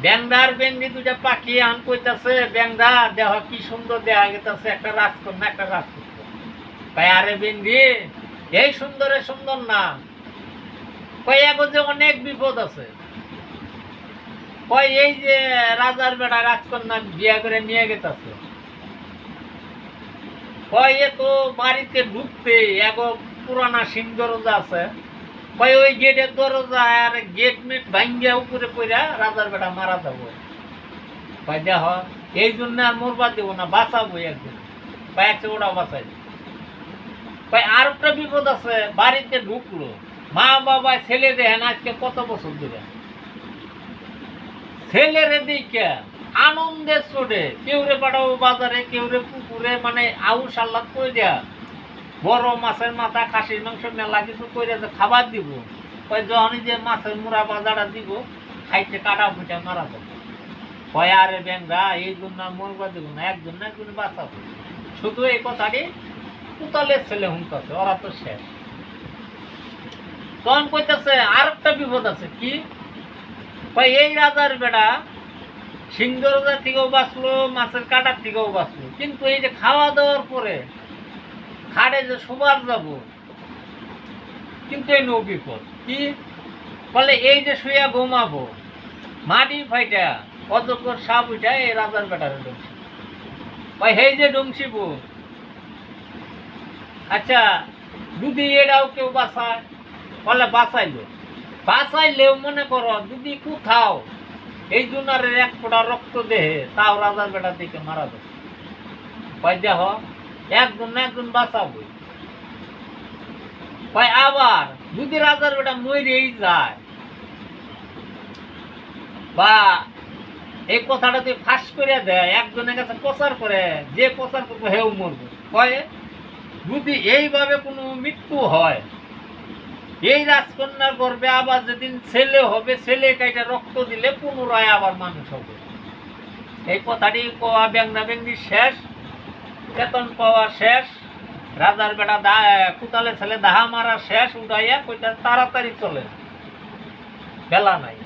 ব্যাংরা আর বেঙ্গি দুইটা পাখি আন কইতাছে ব্যাংরা দেহ কি সুন্দর দেখা গেছে একটা রাজকন্যা একটা রাজপুত্র। তাই আরে বেঙ্গি এই সুন্দরে সুন্দর না, কয় এখন যে অনেক বিপদ আছে। কয় এই যে রাজার বেটা রাজকন্যা বিয়া করে নিয়ে গেছে, কয় এ তো বাড়িতে ঢুকতে এক পুরানা সিং দরজা আছে, কয় ওই গেটের দরজা আর গেট মেট ভাঙ্গিয়া উপরে পড়া রাজার বেটা মারা যাবো। কয় দেখ এই জন্য আর মরবা দেবো না, বাঁচাবো একদিন। কয় একশো ওটা বাঁচাই। কয় আর একটা বিপদ আছে, বাড়িতে ঢুকলো মা বাবা ছেলে দেখেন আজকে কত বছর ধরে, ছেলেরে দিকে আনন্দের চোটে কেউ রে পাঠাবো বাজারে, কেউ রে পুকুরে, মানে আউশ আল্লাহ করে দেয়া বড় মাছের মাথা খাসির মাংস মেলা কিছু করে খাবার দিব। কয় যখনই যে মাছের মুড়া বাজারটা দিব খাইতে কাটা ফুটা মারা যাবে। কয় আরে ব্যাংরা এই জন্য মরবা দিব না, একজন না একজন বাঁচাবো। শুধু এই কথাটি কুতালের ছেলে হুঁকাছে, ওরা তো শেষ। তখন কইতেছে আর একটা বিপদ আছে। কি? কয় এই রাজার বেটা সিংহরাজার থেকেও বাঁচলো, মাছের কাটার থেকেও বাঁচলো, কিন্তু এই যে খাওয়া দাওয়ার পরে খাটে যে শোবার যাব, কিন্তু এই নো বিপদ। কি বলে এই যে শুয়া ঘুমাবো মাটি ফাইটা অযোগ্য সাপ উঠা এই রাজার বেটারে ডংসি। ভাই এই যে ডংসিব, আচ্ছা যদি এরাও কেউ বাঁচায় বলে বাঁচাইলেও মনে করো যদি কোথাও এই জুনারের এক ফোঁটা রক্ত দেহে তাও রাজার বেটার দিকে মারা যাবে। ভাই দেখ একজন না একজন বাঁচাবো। ভাই আবার যদি রাজার বেটা মরেই যায় বা এই কথাটা তুই ফাঁস করে দেয়, একজনের কাছে প্রচার করে, যে প্রচার করবো হেউ মরবো। কয় যদি এইভাবে কোনো মৃত্যু হয়, এই রাজকন্যার গর্ভে আবার যেদিন ছেলে হবে, ছেলে কাইটা রক্ত দিলে পুনরায় আবার মানুষ হবে। এই কথাটি কোয়া ব্যাংরা ব্যাংরি শেষ, বেতন পাওয়া শেষ, রাজার বেটা কুতালে ছেলে দাহা মারা শেষ, উঠাইয়া কইটা তাড়াতাড়ি চলে, বেলা নাই।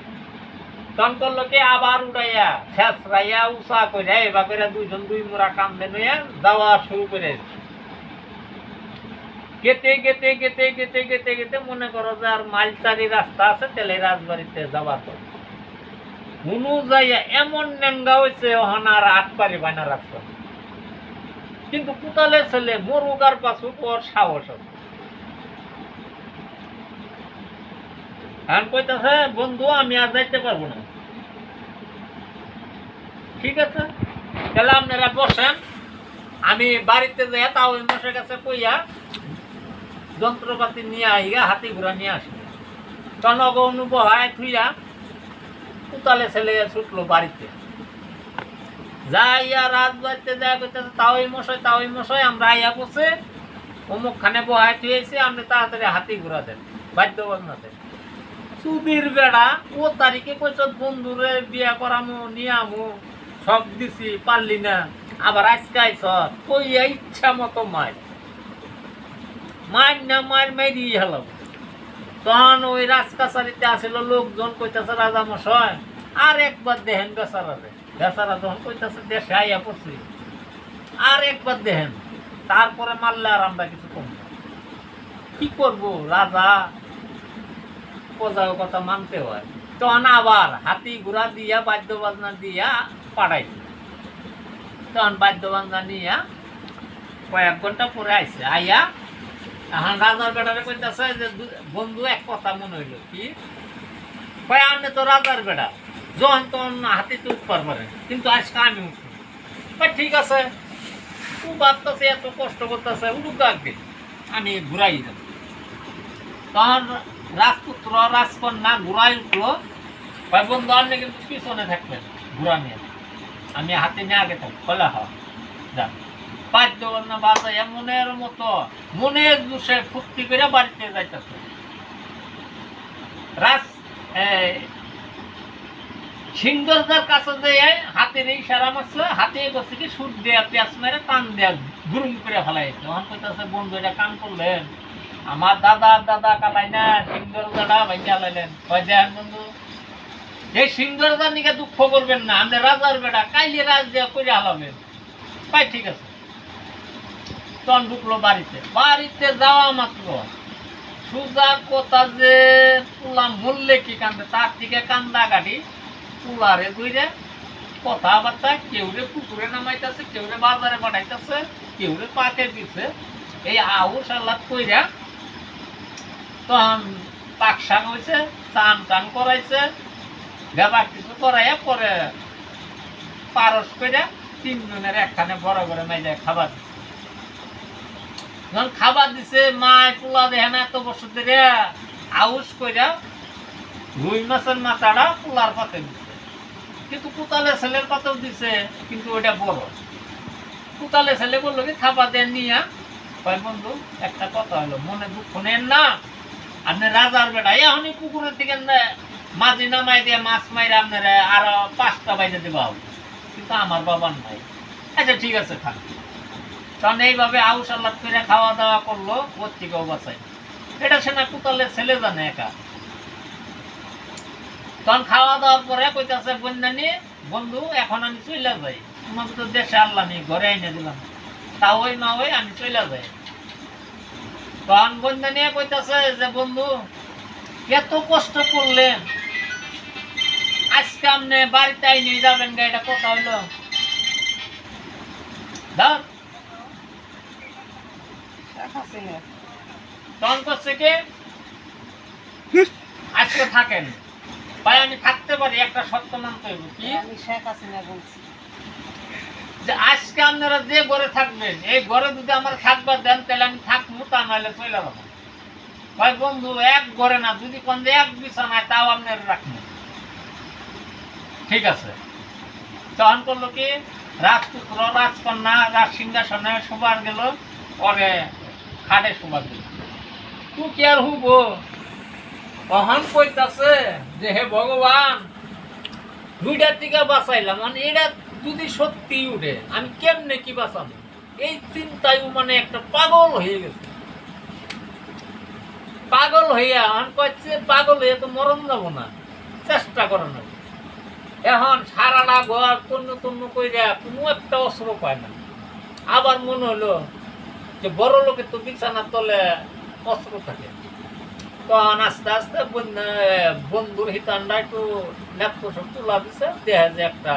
তখন করলো কি আবার উঠাইয়া শেষ রাইয়া উষা করে এবার দুইজন দুই মোড়া কান্দে নইয়া যাওয়া শুরু করে গেতে গেতে গেতে গেতে গেতে গেতে মনে করো যে আর মাইলচারি রাস্তা আছে তেলে রাজবাড়িতে যাওয়ার পর হুনু যাইয়া এমন নেঙ্গা হয়েছে ওখানে আর 8 পারি বানা রাস্তা। কিন্তু কুতালে ছেলে মরুগার পাশু ওর সাহস আছে। এখন কইতাছে বন্ধু আমি আর যাইতে পারবো না। ঠিক আছে তাহলে আপনারা বসেন, আমি বাড়িতে যাই তাও মশার কাছে কইয়া যন্ত্রপাতি নিয়ে আইগা হাতি ঘোড়া নিয়ে আসি। টনক অনুবহায় থুইয়া কুতালে ছেলে ছুটলো বাড়িতে যাইয়া রাজবাড়িতে যায় কইতেছে তাওই মশাই আমরা আইয়া বসে অমুক খানে বহায় থুয়েছি, আপনি তাড়াতাড়ি হাতি ঘোড়া দেন বাদ্য বাজনা দেন। চুদির বেড়া ও তারিখে কইস বন্ধুরে বিয়া করামো নিয়ে আমো সব দিছি পারলি না, আবার আজকে আইস কইয়া ইচ্ছা মতো মার না মার মেরি হেলাম। তখন ওই রাজকাছারিতে আসিল লোকজন কইতাছে রাজা মশাই আর একবার দেখেন বেচারারে। বেচারা যখন কইতাছে দেশে আইয়া পড়ছি আর একবার দেখেন, তারপরে মারলে আর আমরা কিছু কম না। কি করবো রাজা প্রজার কথা মানতে হয়। তখন আবার হাতি ঘোড়া দিয়া বাদ্য বাজনা দিয়া পাঠাইছে। তখন বাদ্যবান নিয়া কয়েক ঘন্টা পরে আইছে আইয়া এখন রাজার বেড়ারে কইতাছে যে বন্ধু এক কথা মনে হইলো কি কয় আপনি তো রাজার বেড়া যখন তখন হাতিতে উঠবার পারেন কিন্তু আজকে আমি উঠবো ঠিক আছে তুই ভাবতেছে এত কষ্ট করতেছে উঠুক একদিন আমি ঘুরাই যাব তখন রাজপুত্র রাজকন্যা ঘুরাই উঠলো কয় বন্ধু আপনি কিন্তু পিছনে থাকবেন ঘুরা নিয়ে আমি হাতে নিয়ে আগে থাকবো বলে হয় যান বাদ্যবাজনা বাজাইয়া মনের মতো মনের জুসে ফুর্তি করে বাড়িতে যাইতেছে সিংহদার কাছে যে হাতের এই সারা মারছে হাতে বসে কি সুর দেয়া পেঁয়াজ মেরে টান দেয়া গুরুম করে ফেলাই তখন কইতাছে বন্ধু এটা কাম করলেন আমার দাদা কালাই না সিংহদাটা ভাইয়া লাইলেন কয় দেন বন্ধু এই সিংহদার নিকে দুঃখ করবেন না আমরা রাজার বেটা কাইলে রাজ দেয়া করে হালাবেন ভাই ঠিক আছে তখন ঢুকলো বাড়িতে যাওয়া মাত্র সুজা কথা যে পুলা মূল্যে কি কান্দে তার থেকে কান্দা গাড়ি পুলারে দুইরে কথাবার্তা কেউ রে পুকুরে নামাইতেছে কেউ রে বাজারে পাঠাইতেছে কেউ রে পাকে দিছে এই আউস আল্লাহ কইরা তখন পাকশান হয়েছে চান টান করাইছে ব্যাপার কিছু করাইয়া পরে পারস করে তিনজনের একখানে বড় বড় মাইলে খাবার দিছে যখন খাবার দিছে মায় পোলা দেখে না এত বছর ধরে আউস কইরা রুই মাছের মাথাটা পোলার পাতে দিছে কিন্তু কুতালে ছেলের পাতেও দিছে কিন্তু ওইটা বড় কুতালে ছেলে বললো কি খাবার দেন নিয়া কয় বন্ধু একটা কথা হলো মনে দুঃখ নেন না আপনি রাজার বেটা এখনই পুকুরের থেকে মাঝি নামাই দিয়ে মাছ মাইরে আপনারা আরো 5টা বাইরে দেওয়া হবে কিন্তু আমার বাবার নাই আচ্ছা ঠিক আছে খান তখন এইভাবে আউস আল্লাহ করে খাওয়া দাওয়া করলো ওর থেকেও বাঁচাই এটা সে না কুতালের ছেলে জানে একা তখন খাওয়া দাওয়ার পরে কইতাছে বন্যানি বন্ধু এখন আমি চলে যাই তোমাকে তো দেশে আল্লাহ নেই ঘরে এনে দিলাম তাও ওই মা ওই আমি চলে যাই তখন বন্যানি কইতাছে যে বন্ধু এত কষ্ট করলেন আজকে আপনি বাড়িতে নিয়ে যাবেন গা এটা কথা হইলো ধর তখন করছে কি আজকে থাকেন ভাই আমি থাকতে পারি একটা শর্ত মানতে হইব কি আমি শেখ হাসিনা বলছি যে আজকে আপনারা যে ঘরে থাকবেন এই ঘরে যদি আমার থাকবার দেন তাহলে আমি থাকবো তা নাহলে চলে যাবো ভাই বন্ধু এক ঘরে না যদি কোন এক বিছানায় তাও আপনারা রাখবেন ঠিক আছে তখন করলো কি রাজপুত্র রাজকন্যা রাজ সিংহাসনে শোবার গেল পরে খাটে শোবার গেল তুই কি আর হুব তখন কইতাছে যে হে ভগবান 2টার থেকে বাঁচাইলাম মানে এটা যদি সত্যি উঠে আমি কেমনে কি বাঁচাবো এই চিন্তায় মানে একটা পাগল হয়ে গেছে পাগল হইয়া আমি কইছে পাগল হইয়া তো মরণ যাবো না চেষ্টা করে না এখন সারাটা ঘর তন্ন কইরা কোনো একটা অস্ত্র পায় না আবার মনে হলো যে বড় লোকের তো বিছানার তলে অস্ত্র থাকে তখন আস্তে আস্তে বন্ধুর হিতান্ডা একটু নেত্র তুলা দিছে দেখা যে একটা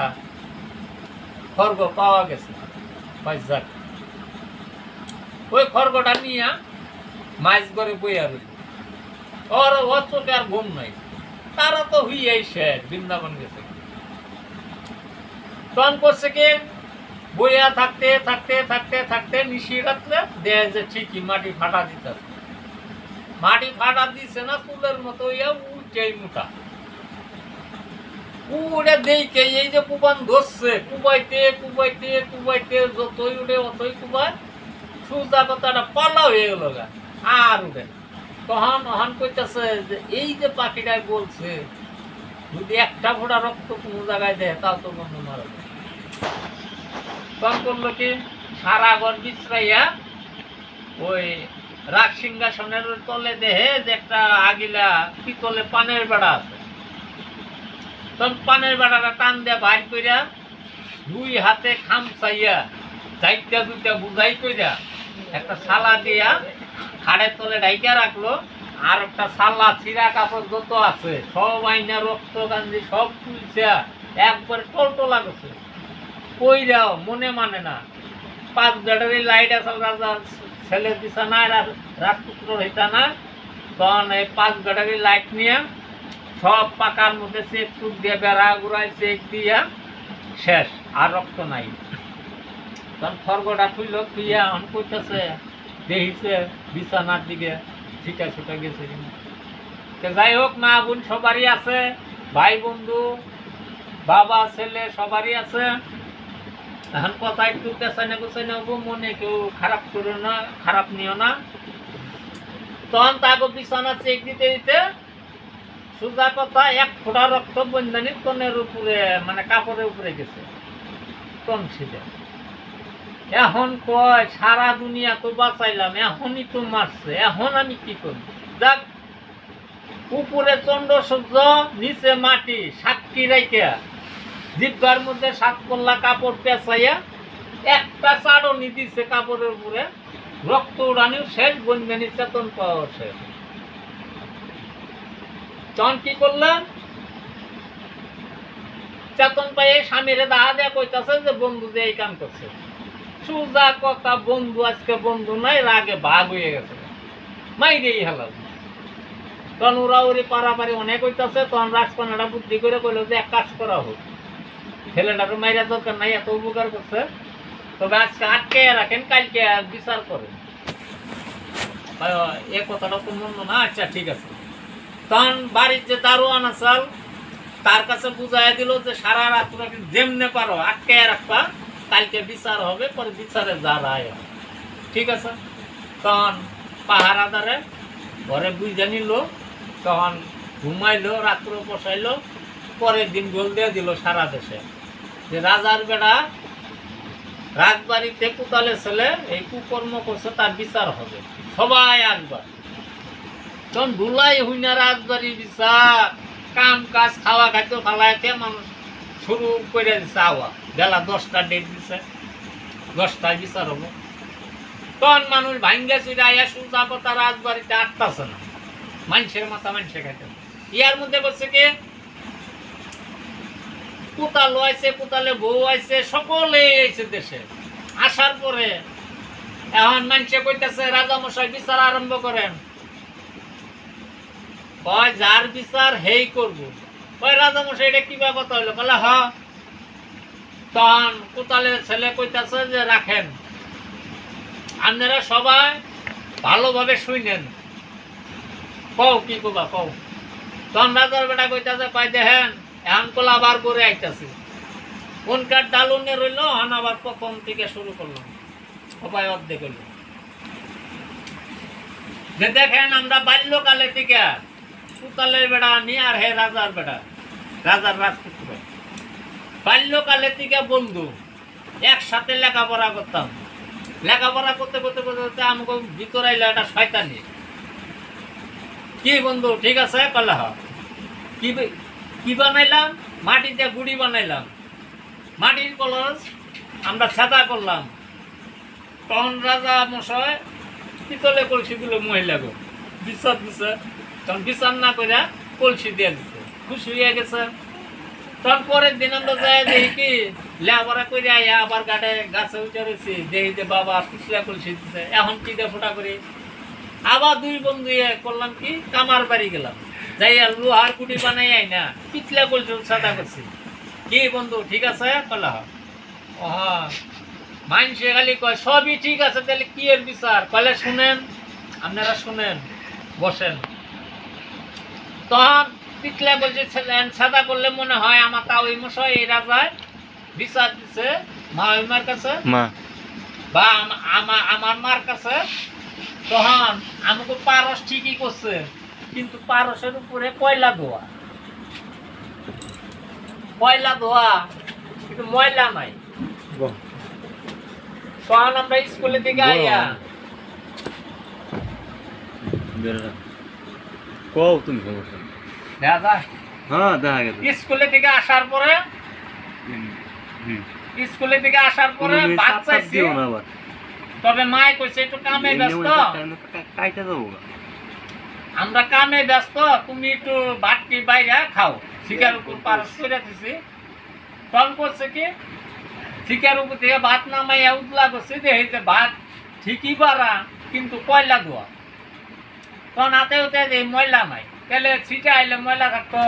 খড়গ পাওয়া গেছে ওই খড়গটা নিয়ে মাছ ঘরে বইয়া রইল ওর চোখে আর ঘুম নাই তারা তো হইয়াই শেষ বৃন্দাবন গেছে তখন করছে কি বইয়া থাকতে থাকতে থাকতে থাকতে মিশিয়ে রাখলে দেখা যে ঠিকই মাটি ফাটা দিতে মাটি ফাটা দিছে না চুলের মতো হইয়া উঠেই মোটা উড়ে দেখে এই যে কুবান ধরছে কুবাইতে কুবাইতে কুবাইতে যতই উঠে অতই কুবায় সুতা কথাটা পালা হয়ে গেল গা আর উঠে তখন অহন কইতাছে যে এই যে পাখিটাই বলছে যদি একটা ফোঁটা রক্ত কোনো জায়গায় দেয় তাও তো বন্ধু মারা যায় তখন করলো কি সারা ঘর বিছরাইয়া ওই রাজ সিংহাসনের তলে দেহে যে একটা আগিলা পিতলে পানের বেড়া আছে তখন পানের বেড়াটা টান দেয়া বাইর কইরা 2 হাতে খামচাইয়া 4টা 2টা বুঝাই কইরা একটা সালা দিয়া খাড়ের তলে ঢাইকা রাখলো আর একটা সালা ছিঁড়া কাপড় যত আছে সব আইনা রক্ত গান্ধী সব তুলছে একবার টলটলা করছে কইরাও মনে মানে না। 5 ব্যাটারি লাইট আছে রাজার ছেলের বিছানায়, রাজপুত্র হইতা না, তখন এই 5 ব্যাটারি লাইট নিয়ে সব পাকার মধ্যে চেক চুক দিয়ে বেড়া ঘুরায় চেক দিয়া শেষ, আর রক্ত নাই। তখন খড়গটা খুলল, খুইয়া এখন কইতেছে দেখিছে বিছানার দিকে ছিটা ছুটা গেছে কিনা। যাই হোক, মা বোন সবারই আছে, ভাই বন্ধু বাবা ছেলে সবারই আছে। এখন কথা একটু পেছানে গুছাইনে হবো, মনে কেউ খারাপ করো না, খারাপ নিও না। তখন তাকে বিছানা চেক দিতে দিতে সোজা কথা 1 ফোঁটা রক্ত বন্ধানির তনের উপরে, মানে কাপড়ের উপরে গেছে, তন ছিঁড়ে। এখন কয় সারা দুনিয়া তো বাঁচাইলাম, এখনই তো মারছে, এখন আমি কি করি? যাক, উপরে চন্দ্র সূর্য, নিচে মাটি, সাক্ষী রাইকে জিব্বার মধ্যে 7 পল্লা কাপড় পেঁচাইয়া একটা চাড়নি দিছে কাপড়ের উপরে, রক্ত উড়ানিও শেষ, বন্ধানি চেতন পাওয়া শেষ। তখন কি করলাম? চেতন পাইয়ে স্বামীরে দাহা দেয়া কইতাছে যে বন্ধু যে এই কাম করছে। সোজা কথা, বন্ধু আজকে বন্ধু নাই, রাগে ভাগ হয়ে গেছে, মাইরেই হেলাল। তখন ওরা ওরে পারাপারি অনেক হইতাছে। তখন রাজকন্যাটা বুদ্ধি করে কইল যে এক কাজ করা হোক, ছেলেটাকে মাইরা দরকার নাই, এত উপকার করছে, তবে আজকে আটকে রাখেন, কালকে বিচার করেন। এ কথাটা তো মন্দ না, আচ্ছা ঠিক আছে। তখন বাড়ির যে দারোয়ান আসাল, তার কাছে বুঝাই দিল যে সারা রাত তোমরা যেমনে পারো আটকে রাখবা, কালকে বিচার হবে, পরে বিচারে যা রায় হয়। ঠিক আছে। তখন পাহারাদারে ঘরে বুঝে নিল, তখন ঘুমাইলো, রাত্র বসাইলো, পরের দিন গোল দিয়ে দিল সারা দেশে যে রাজার বেড়া রাজবাড়িতে কোতালে ছেলে এই কুকর্ম করছে, তার বিচার হবে, সবাই আসবা। তখন ভুলাই হই না রাজবাড়ির বিচার, কাম কাজ খাওয়া খাদ্য ফালাইতে মানুষ শুরু করে দিচ্ছে। আওয়া বেলা 10টা ডেট দিছে, 10টায় বিচার হবো। তখন মানুষ ভাঙ্গে চুরে আয়া সোজা কথা রাজবাড়িতে আটতাছে না, মানুষের মাথা মানুষে খাইতে। ইয়ার মধ্যে করছে কি, কোতাল আইছে, কোতালে বউ আইছে, সকলে আইছে দেশে। আসার পরে এখন মানুষে কইতেছে রাজা মশাই বিচার আরম্ভ করেন। কয় যার বিচার হেই করবো। কয় রাজা মশাই এটা কি কথা হইলো? বলে হ। তখন কোতালের ছেলে কইতেছে যে রাখেন, আপনারা সবাই ভালোভাবে শুনেন, কও কি করবা কও। তখন রাজার বেটা কইতেছে, কয় দেখেন এখন কলা আবার করে আইতাছি, কোনকার ডালুনে রইল, হন আবার প্রথম থেকে শুরু করলাম, সবাই অর্ধেক হইল। যে দেখেন আমরা বাল্যকালে থেকে কোতালের বেড়া আমি আর হে রাজার বেড়া, রাজার রাজপুত্র, বাল্যকালে থেকে বন্ধু, একসাথে লেখাপড়া করতাম। লেখাপড়া করতে করতে করতে করতে আমাকে ভিতর আইলো একটা শয়তানি। কি বন্ধু ঠিক আছে? কলে হ। কি বানাইলাম? মাটিতে গুড়ি বানাইলাম, মাটির কলস আমরা ছাদা করলাম। তখন রাজা মশাই পিতলে কলসিগুলো মহিলাগো বিচার দিছে। তখন বিচার না করে কলসি দিয়ে দিচ্ছে, খুশি হয়ে গেছে। তখন পরের দিন আমরা যাই দেখি কি লেখাপড়া করে আয়া আবার গাছে উঠে রয়েছি, দেখি যে বাবা পিছলা কলসি দিচ্ছে। এখন কি দিয়ে ফোটা করি, আবার 2 বন্ধু করলাম কি কামার বাড়ি গেলাম, যাইয়া লোহার কুটি বানাই আই না পিছলা কলসি ছাদা করছি। কি বন্ধু ঠিক আছে? কলা ও মানুষে খালি কয় সবই ঠিক আছে, তাহলে কি এর বিচার? কলে শুনেন, আপনারা শুনেন, বসেন। তখন পিছলা বলছে সাদা করলে মনে হয় আমার তা ওই মশাই এই রাজায় বিচার দিচ্ছে মার কাছে বা আমার মার কাছে। তখন আমাকে পারস ঠিকই করছে, কিন্তু পারসের উপরে কয়লা ধোয়া, কয়লা ধোয়া কিন্তু ময়লা নাই। তখন আমরা স্কুলে থেকে আইয়া স্কুলে থেকে আসার পরে ভাত চাইছি, তবে মায় কইছে একটু কামে ব্যস্ত, আমরা কামে ব্যস্ত, তুমি একটু ভাতটি বাইরে খাও, শিকার উপর পারস করে দিছি। তখন করছে কি শিকার উপর থেকে ভাত নামাইয়া উতলা করছে দেখে ভাত ঠিকই বাড়া কিন্তু কয়লা ধোয়া, তখন হাতে হতে যে ময়লা নাই, তাহলে ছিটে আইলে ময়লা থাকতো।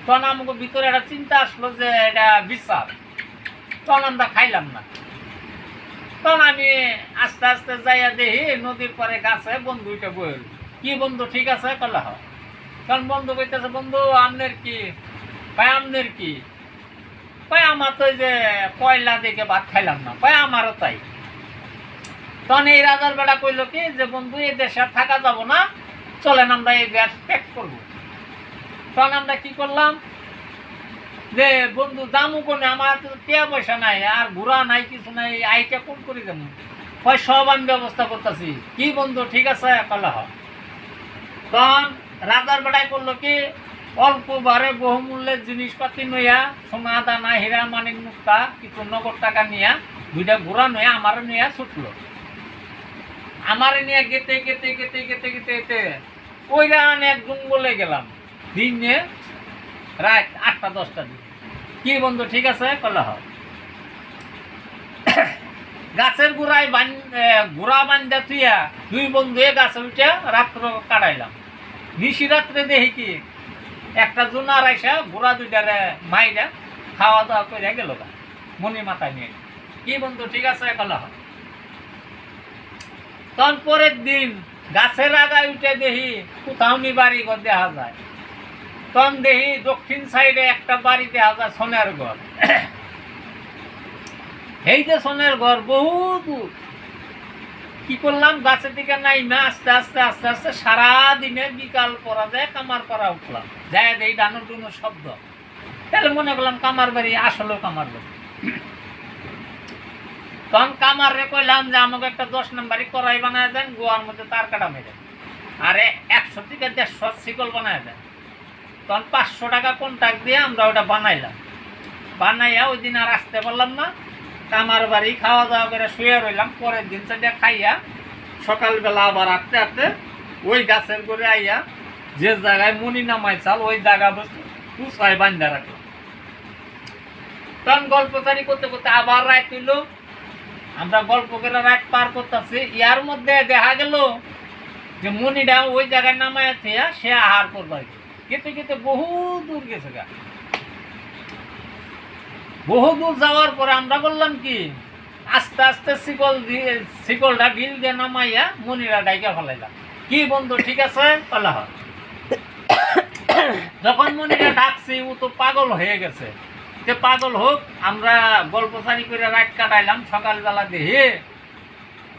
তখন আমাকে ভিতরে একটা চিন্তা আসলো যে এটা বিশ্বাস, তখন আমরা খাইলাম না। তখন আমি আস্তে আস্তে যাইয়া দেখি নদীর পরে গাছে বন্ধু উঠে বইল। কি বন্ধু ঠিক আছে কলা হয়? তখন বন্ধু কইতেছে, বন্ধু আমনের কি? ভাই আমনের কি? ভাই আমার তো যে কয়লা দেখে ভাত খাইলাম না, ভাই আমারও তাই। তখন এই রাজার বেড়া কইল কি যে বন্ধু এই দেশে আর থাকা যাব না, চলেন আমরা এই দেশ ত্যাগ করবো। তখন আমরা কি করলাম যে বন্ধু দামও কোনে, আমার তো টিয়া পয়সা নাই আর ঘোরা নাই কিছু নাই, আইটা কোন করি দেবো, হয় সব আমি ব্যবস্থা করতেছি। কি বন্ধু ঠিক আছে কলা হয়? তখন রাজার বেড়ায় করলো কি অল্প বারে বহুমূল্যের জিনিসপাতি নইয়া, সোনা দানা হীরা মানিক মুক্তা কিছু নগদ টাকা নিয়া দুইটা ঘোরা নয়া আমার নিয়ে ছুটলো। আমার নিয়ে গেতে গেতে গেতে গেতে গেতে গেতে ওই রান এক জঙ্গলে গেলাম দিনে রাত 8টা-10টা দিন। কি বন্ধু ঠিক আছে কলা হয়? গাছের গোড়ায় গোড়া বান্ধা তুইয়া দুই বন্ধু গাছে উঠে রাত্র কাটাইলাম। নিশি রাত্রে দেখি কি একটা জোনার আইসা গোড়া দুইটারে মাইরা খাওয়া দাওয়া করে গেল মনি মাথায় নিয়ে। কি বন্ধু ঠিক আছে কলা হয়? তখন পরের দিন গাছের আগায় উঠে দেখি কোথাও নি বাড়ি ঘর দেখা যায়। তখন দেখি দক্ষিণ সাইডে একটা বাড়ি দেখা যায় সোনার ঘর। এই যে সোনার ঘর বহু দূর। কি করলাম গাছের দিকে নাইমা আস্তে আস্তে আস্তে আস্তে সারাদিনে বিকাল পরা যায় কামার করা উঠলাম, যায় এই ডানোর ডুনোর শব্দ। তাহলে মনে করলাম কামার বাড়ি, আসলেও কামার বাড়ি। তখন কামার রে কইলাম যে আমাকে একটা 10 নম্বরই কড়াই বানায় দেন, গোয়ার মধ্যে তার কাটা মেরে, আরে 100 থেকে 150 শিকল বানায় দেন। তখন 500 টাকা কন্ট্রাক্ট দিয়ে আমরা ওটা বানাইলাম। বানাইয়া ওই দিন আর আসতে পারলাম না, কামার বাড়ি খাওয়া দাওয়া করে শুয়ে রইলাম। পরের দিন সেটা খাইয়া সকালবেলা আবার আটতে আটতে ওই গাছের করে আইয়া যে জায়গায় মনি নামাই চাল ওই জায়গা বসে কুচায় বান্ধা রাখলাম। তখন গল্পচারি করতে করতে আবার রাত হইল, আমরা গল্প করে রাত পার করতেছি। ইয়ার মধ্যে দেখা গেল যে মনিটা ওই জায়গায় নামাই থিয়া সে আহার করবার গেতে গেতে বহু দূর গেছে গা। বহু দূর যাওয়ার পরে আমরা বললাম কি আস্তে আস্তে শিকলটা বিল দিয়ে নামাইয়া মনিরা ডাইকা ফেলাইলাম। কি বন্ধু ঠিক আছে কলা হয়? যখন মনিরা ডাকছি ও তো পাগল হয়ে গেছে, যে পাগল হোক, আমরা গল্পচারি করে রাত কাটাইলাম। সকালবেলা দেখে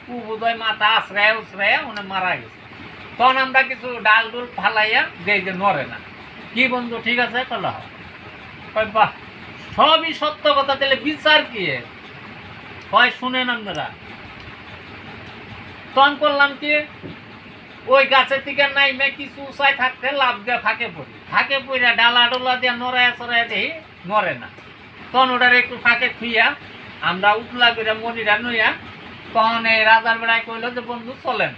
ও বোধহয় মাথা আশ্রয় উশ্রয়া উনি মারা গেছে। তখন আমরা কিছু ডাল ডুল ফালাইয়া দেই যে নড়ে না। কি বন্ধু ঠিক আছে কলা হয়? বাহ, সবই সত্য কথা, তাহলে বিচার কি হয় শুনেন আপনারা। তখন করলাম কি ওই গাছের থেকে নাইমে কিছু উঁচাই থাকতে লাভ দিয়ে ফাঁকে পড়ি, ফাঁকে পড়িয়া ডালা ডোলা দিয়ে নড়াইয়া চড়াইয়া দেখি নড়ে না। তখন ওটার একটু ফাঁকে থুইয়া আমরা উতলা করে মনিরা নইয়া তখন এই রাজার বেড়ায় কইলো যে বন্ধু চলেন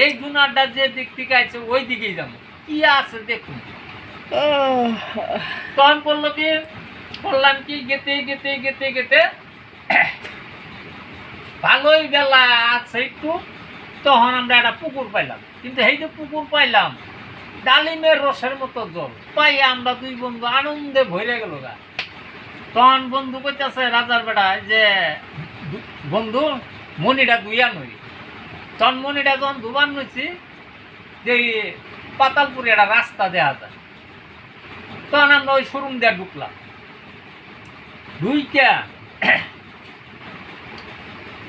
এই জুনারটা যে দিক থেকে আছে ওই দিকেই যাবো, কি আছে দেখুন। তখন করলো কি করলাম কি গেতে গেতে গেতে গেতে ভালোই বেলা আছে একটু, তখন আমরা একটা পুকুর পাইলাম। কিন্তু এই যে পুকুর পাইলাম ডালিমের রসের মতো জল পাই, আমরা দুই বন্ধু আনন্দে ভরে গেল গা। তখন বন্ধু কইতেছে রাজার বেড়ায় যে বন্ধু মনিটা দুইয়া নই। তখন মনিটা যখন দুবার নইছি যে পাতালপুরে একটা রাস্তা দেওয়া যায়, তখন আমরা ওই শোরুম দিয়ে ঢুকলাম।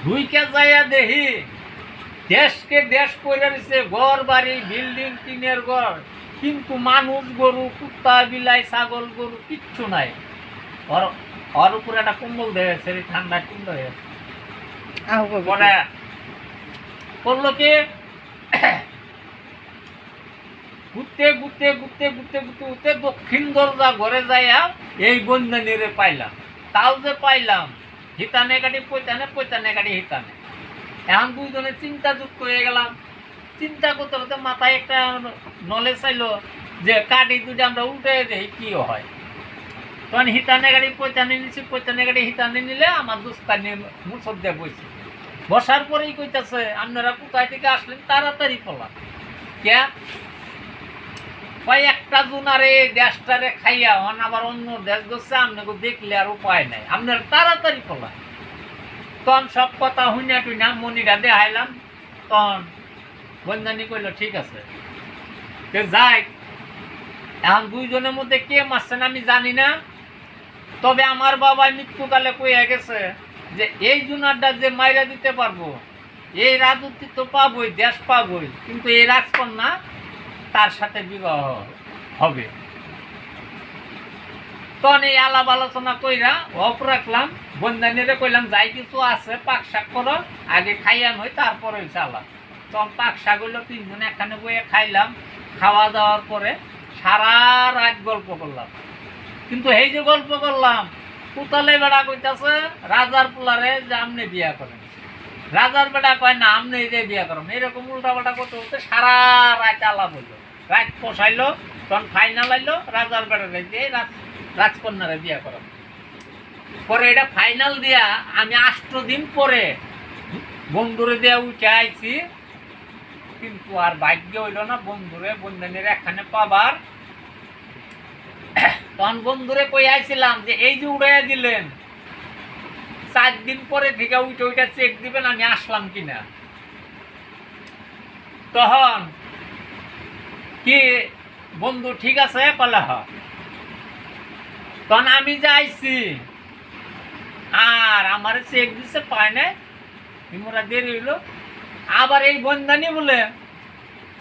দুইকা যাইয়া দেখি দেশকে দেশ পড়ে রয়েছে, ঘর বাড়ি বিল্ডিং টিনের ঘর, কিন্তু মানুষ গরু কুত্তা বিলাই ছাগল গরু কিচ্ছু নাই। ওর উপরে একটা কম্বল দিয়েছে, ঠান্ডা কুন্ড হয়েছে। পরে করলো কি ঘুরতে ঘুরতে ঘুরতে ঘুরতে ঘুরতে ঘুরতে দক্ষিণ দরজা ঘরে যাইয়া এই বন্ধানিরে পাইলাম। তাও যে পাইলাম হিতানে কাটি পৈতানে, পৈতানে কাটি হিতানে। এখন দুইজনে চিন্তাযুক্ত হয়ে গেলাম। চিন্তা করতে করতে মাথায় একটা নলেজ চাইলো যে কাটি যদি আমরা উল্টে দেখি কি হয়। তখন হিতানে গাড়ি পৈতানি নিছি, পৈতানি গাড়ি হিতানি নিলে আমার দুস্তানি মুসর দিয়ে বইছে। বসার পরেই কইতাছে আপনারা কোথায় থেকে আসলেন, তাড়াতাড়ি পলা কে ভাই একটা জুনারে দেশটারে খাইয়া হন আবার অন্য দেশ গেছে, আপনাকে দেখলে আর উপায় নাই, আপনারা তাড়াতাড়ি পলা। তখন সব কথা হুইনা টুইনা মনিরা দেখাইলাম। তখন বন্ধানি কইল ঠিক আছে যাই। এখন দুইজনের মধ্যে কে মারছেন আমি জানি না, তবে আমার বাবা মৃত্যুকালে কইয়া গেছে যে এই জুনারটা যে মাইরা দিতে পারবো, এই রাজত্ব তো পাবই, দেশ পাবই, কিন্তু এই রাজকন্যা তার সাথে বিবাহ হবে। তখন এই আলাপ আলোচনা কইরা অপ রাখলাম, বন্ধানিরে কইলাম যাই কিছু আছে পাক শাক করো, আগে খাইয়ান হই তারপরে হয়েছে আলাপ। তখন পাক শাক হইলো, তিনজনে একখানে বইয়ে খাইলাম। খাওয়া দাওয়ার পরে সারা রাত গল্প করলাম। কিন্তু এই যে গল্প করলাম, কোতালে বেড়া কইতাছে রাজার পোলারে যে আমনে বিয়া করেন, রাজার বেড়া কয় না আমনে যে বিয়া করেন। এরকম উল্টা পাল্টা করতে করতে সারা রাত আলাপ হইল, রাত পোষাইলো। তখন ফাইনাল আইলো রাজার বেড়া যে রাজকন্যারে বিয়া করেন। পরে এটা ফাইনাল দিয়া আমি 8 দিন পরে বন্ধুরে দিয়া উঠে আইছি, কিন্তু আর ভাগ্য হইল না বন্ধুরে বন্ধানির একখানে পাবার। তখন বন্ধুরে কই আইছিলাম যে এই যে উড়াইয়া দিলেন, 4 দিন পরে থেকে উঠে উঠে চেক দিবেন আমি আসলাম কিনা। তখন কি বন্ধু ঠিক আছে কলে হ। তখন আমি যে আইছি আর আমার চেক দিছে পায় না, মোরা দেরি হইল। আবার এই বন্ধানি বলে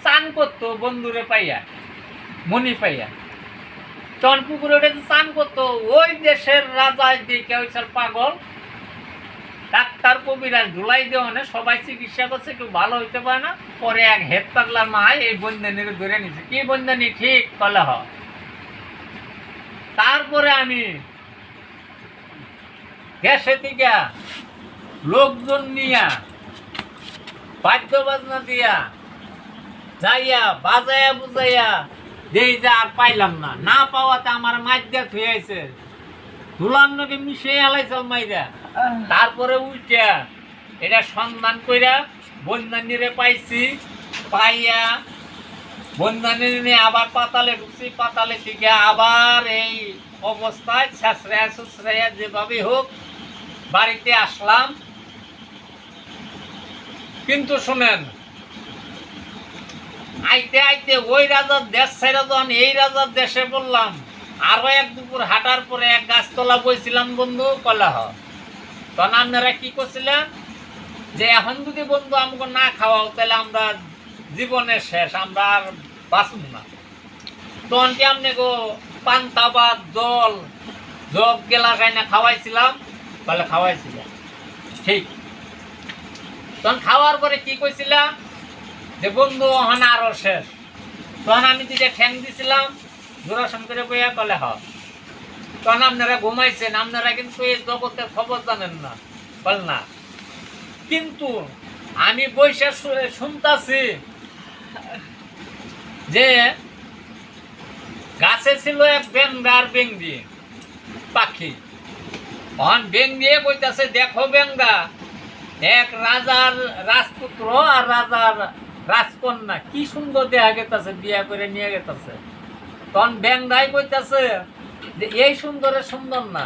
চান করতো বন্ধুরে পাইয়া, মনি পাইয়া। তখন পুকুরে উঠে চান করতো, ওই দেশের রাজা দেখে হয়েছিল পাগল, ডাক্তার কবিরাজ ধুলাই দেওয়ানে সবাই চিকিৎসা করছে, কেউ ভালো হইতে পারে না। পরে এক হেড পাগলার মায় এই বন্ধানিকে ধরে নিছে। কি বন্ধানি ঠিক কলে হ। তারপরে আমি গ্যাসে থেকে লোকজন নিয়া বাদ্য বাজনা দিয়া যাইয়া বাজাইয়া বুঝাইয়া দেই যা আর পাইলাম না। না পাওয়াতে আমার মাইদা থুয়ে আইছে, ধুলার নকে মিশে আলাইছিল মাইদা। তারপরে উল্টা এটা সন্ধান কইরা বন্ধানিরে পাইছি, পাইয়া বন্ধানি নিয়ে আবার পাতালে ঢুকছি। পাতালে থেকে আবার এই অবস্থায় ছাঁচড়াইয়া ছুচড়াইয়া যেভাবে হোক বাড়িতে আসলাম। কিন্তু শুনেন, আইতে আইতে ওই রাজার দেশ ছেড়ে যখন এই রাজার দেশে বললাম, আরো এক দুপুর হাঁটার পরে এক গাছতলা বইছিলাম বন্ধু কলা হ। তখন আপনারা কি করছিলেন যে এখন যদি বন্ধু আমাকে না খাওয়াও তাহলে আমরা জীবনের শেষ, আমরা আর বাঁচব না। তখন কি আপনি গো পান্তা ভাত জল জগ গেলা খাই না খাওয়াইছিলাম, বলে খাওয়াইছিলাম ঠিক। তখন খাওয়ার পরে কি কইছিলাম যে বন্ধু ওখান আরো শেষ। তখন আমি যেটা ঠ্যাং দিছিলাম জোরাসন করে বইয়া কলে হ। তখন আপনারা ঘুমাইছেন, আপনারা কিন্তু এই জগতের খবর জানেন না, বল না। কিন্তু আমি বইসা শুনতাছি যে গাছে ছিল এক বেঙ্গা আর বেঙ্গি পাখি। তখন বেঙ্গিয়ে কইতাছে দেখো বেঙ্গা, এক রাজার রাজপুত্র আর রাজার রাজকন্যা কি সুন্দর দেখা গেতাছে, বিয়া করে নিয়ে গেতাছে। তখন বেঙ্গাই কইতাছে যে এই সুন্দরের সুন্দর না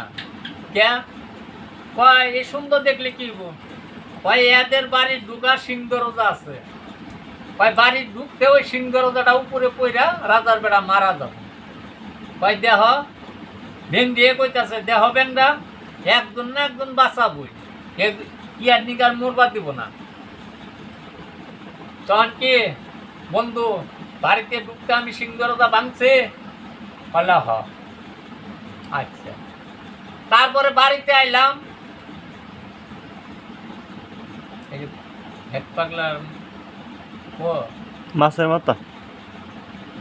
কে কয়, এই সুন্দর দেখলে কি কয় এদের বাড়ির ঢুকা সিংহ দরজা আছে, কয় বাড়ির ঢুকতে ওই সিংহ দরজাটা উপরে পইরা রাজার বেড়া মারা যাবে। কয় দেহ ভেং দিয়ে কইতাছে দেহ বেঙ্গা একজন না একজন বাঁচাবই, ইয়ার নিকার মরবা দিব না। তখন কি বন্ধু বাড়িতে ঢুকতে আমি সিংহ দরজা ভাঙছে বলে হ। আচ্ছা, তারপরে বাড়িতে আইলাম, পাগলার মাছের মাথা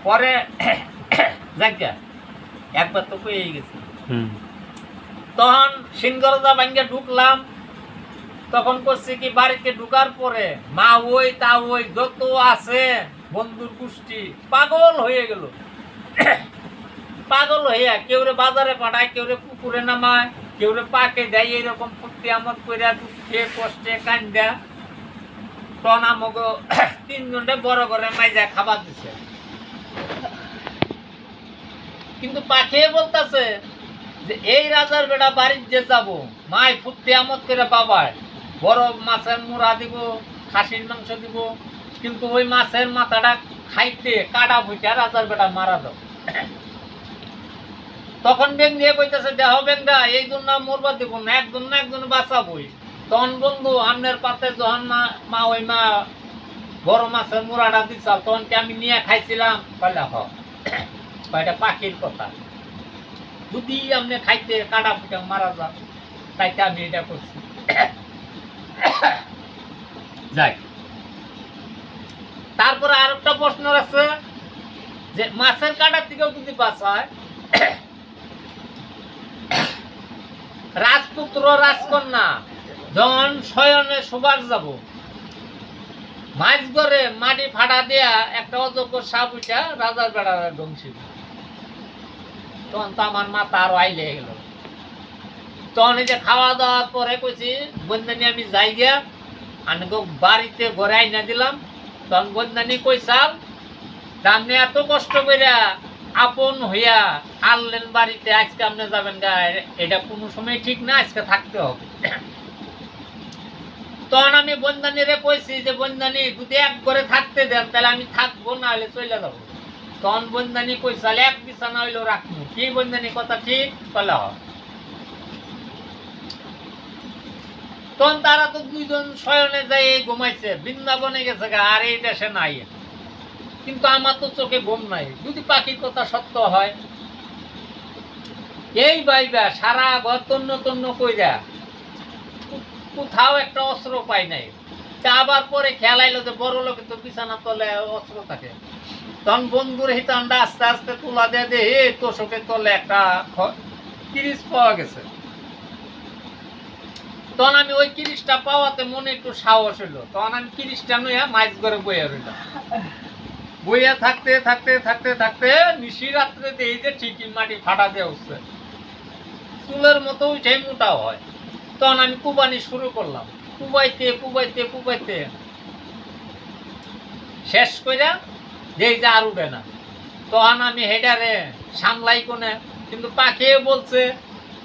পরে জায়গা একবার তো পেয়ে গেছি। তখন সিংহ দরজা ভাঙ্গে ঢুকলাম। তখন করছি কি বাড়িতে ঢুকার পরে মা ওই তা ওই যত আছে বন্ধুর গোষ্ঠী পাগল হয়ে গেল। পাগল হইয়া কেউ রে বাজারে পাঠায়, কেউ রে পুকুরে নামায়, কেউ রে পাকে দেয়, এইরকম ফুর্তি আমদ কইরা দুঃখে কষ্টে কান্দা তখন আমাকে 3 ঘন্টা বড় করে মাইজা খাবার দিছে। কিন্তু পাখি বলতেছে যে এই রাজার বেটা বাড়ির যে যাবো মাই ফুর্তি আমদ করে বাবায় বড় মাছের মুড়া দিব, খাসির মাংস দিব, কিন্তু ওই মাছের মাথাটা খাইতে কাটা ফুটা রাজার বেটা মারা দাও। তখন ব্যাং দিয়ে কইতেছে দেহ ব্যাংরা এই জন্য মরবা দিব না, একজন না একজন বাঁচাবই। তখন বন্ধু আমনের পাতে যখন মা ওই মা বড় মাছের মুড়াটা দিছাল তখন কি আমি নিয়ে খাইছিলাম? বলে হ, এটা পাখির কথা, যদি আপনি খাইতে কাটা ফুটা মারা যান তাইতে আমি এটা করছি। যাই, তারপরে আর একটা প্রশ্ন আছে যে মাছের কাটার থেকেও যদি বাঁচায়, রাজপুত্র রাজকন্যা যখন শয়নে শোবার যাব মাছ ধরে মাটি ফাটা দিয়া একটা অযোগ্য সাপ উঠা রাজার বেড়ার ধ্বংসী, তখন তো আমার মাথা আরো আইলে গেল। তখন এই যে খাওয়া দাওয়ার পরে কইছি বন্দানি আমি যাই গিয়া আমি বাড়িতে ঘরে আইনা দিলাম। তখন বন্দানি কইসাল আপনি এত কষ্ট কইরা আপন হইয়া আনলেন বাড়িতে, আজকে আপনি যাবেন গা, এটা কোনো সময় ঠিক না, আজকে থাকতে হবে। তখন আমি বন্দানিরে কইছি যে বন্দানি যদি এক ঘরে থাকতে দেন তাহলে আমি থাকবো, না হলে চলে যাবো। তখন বন্দানি কইসাল এক বিছানা হইলেও রাখবো। কি বন্দানি কথা ঠিক? বলে হ। তখন তারা তো 2 জন শয়নে যাই ঘুমাইছে, বৃন্দাবনে গেছে গা, আর এই দেশে নাই। কিন্তু আমার তো চোখে ঘুম নাই, যদি পাখির কথা সত্য হয়। এই বাইবা সারা ঘর তন্ন তন্ন কইরা কোথাও একটা অস্ত্র পাই নাই। তা আবার পরে খেয়াল আইলো যে বড় লোকে তো বিছানা তলে অস্ত্র থাকে। তখন বন্ধুর হিতানটা আস্তে আস্তে তুলা দিয়ে দে তোষকের তলে একটা কিরিশ পাওয়া গেছে। তখন আমি ওই কিরিশটা পাওয়াতে মনে একটু সাহস হইলো। তখন আমি কিরিশটা নইয়া মাছ ঘরে বইয়া রইলাম। বইয়া থাকতে থাকতে থাকতে থাকতে নিশি রাত্রে এই যে ঠিকই মাটি ফাটা দিয়ে উঠছে, চুলের মতো উঠে মোটাও হয়। তখন আমি কুবানি শুরু করলাম, কুবাইতে কুবাইতে কুবাইতে শেষ কইরা যেই যে আর উঠে না। তখন আমি হেডারে সামলাই কোনে, কিন্তু পাখি বলছে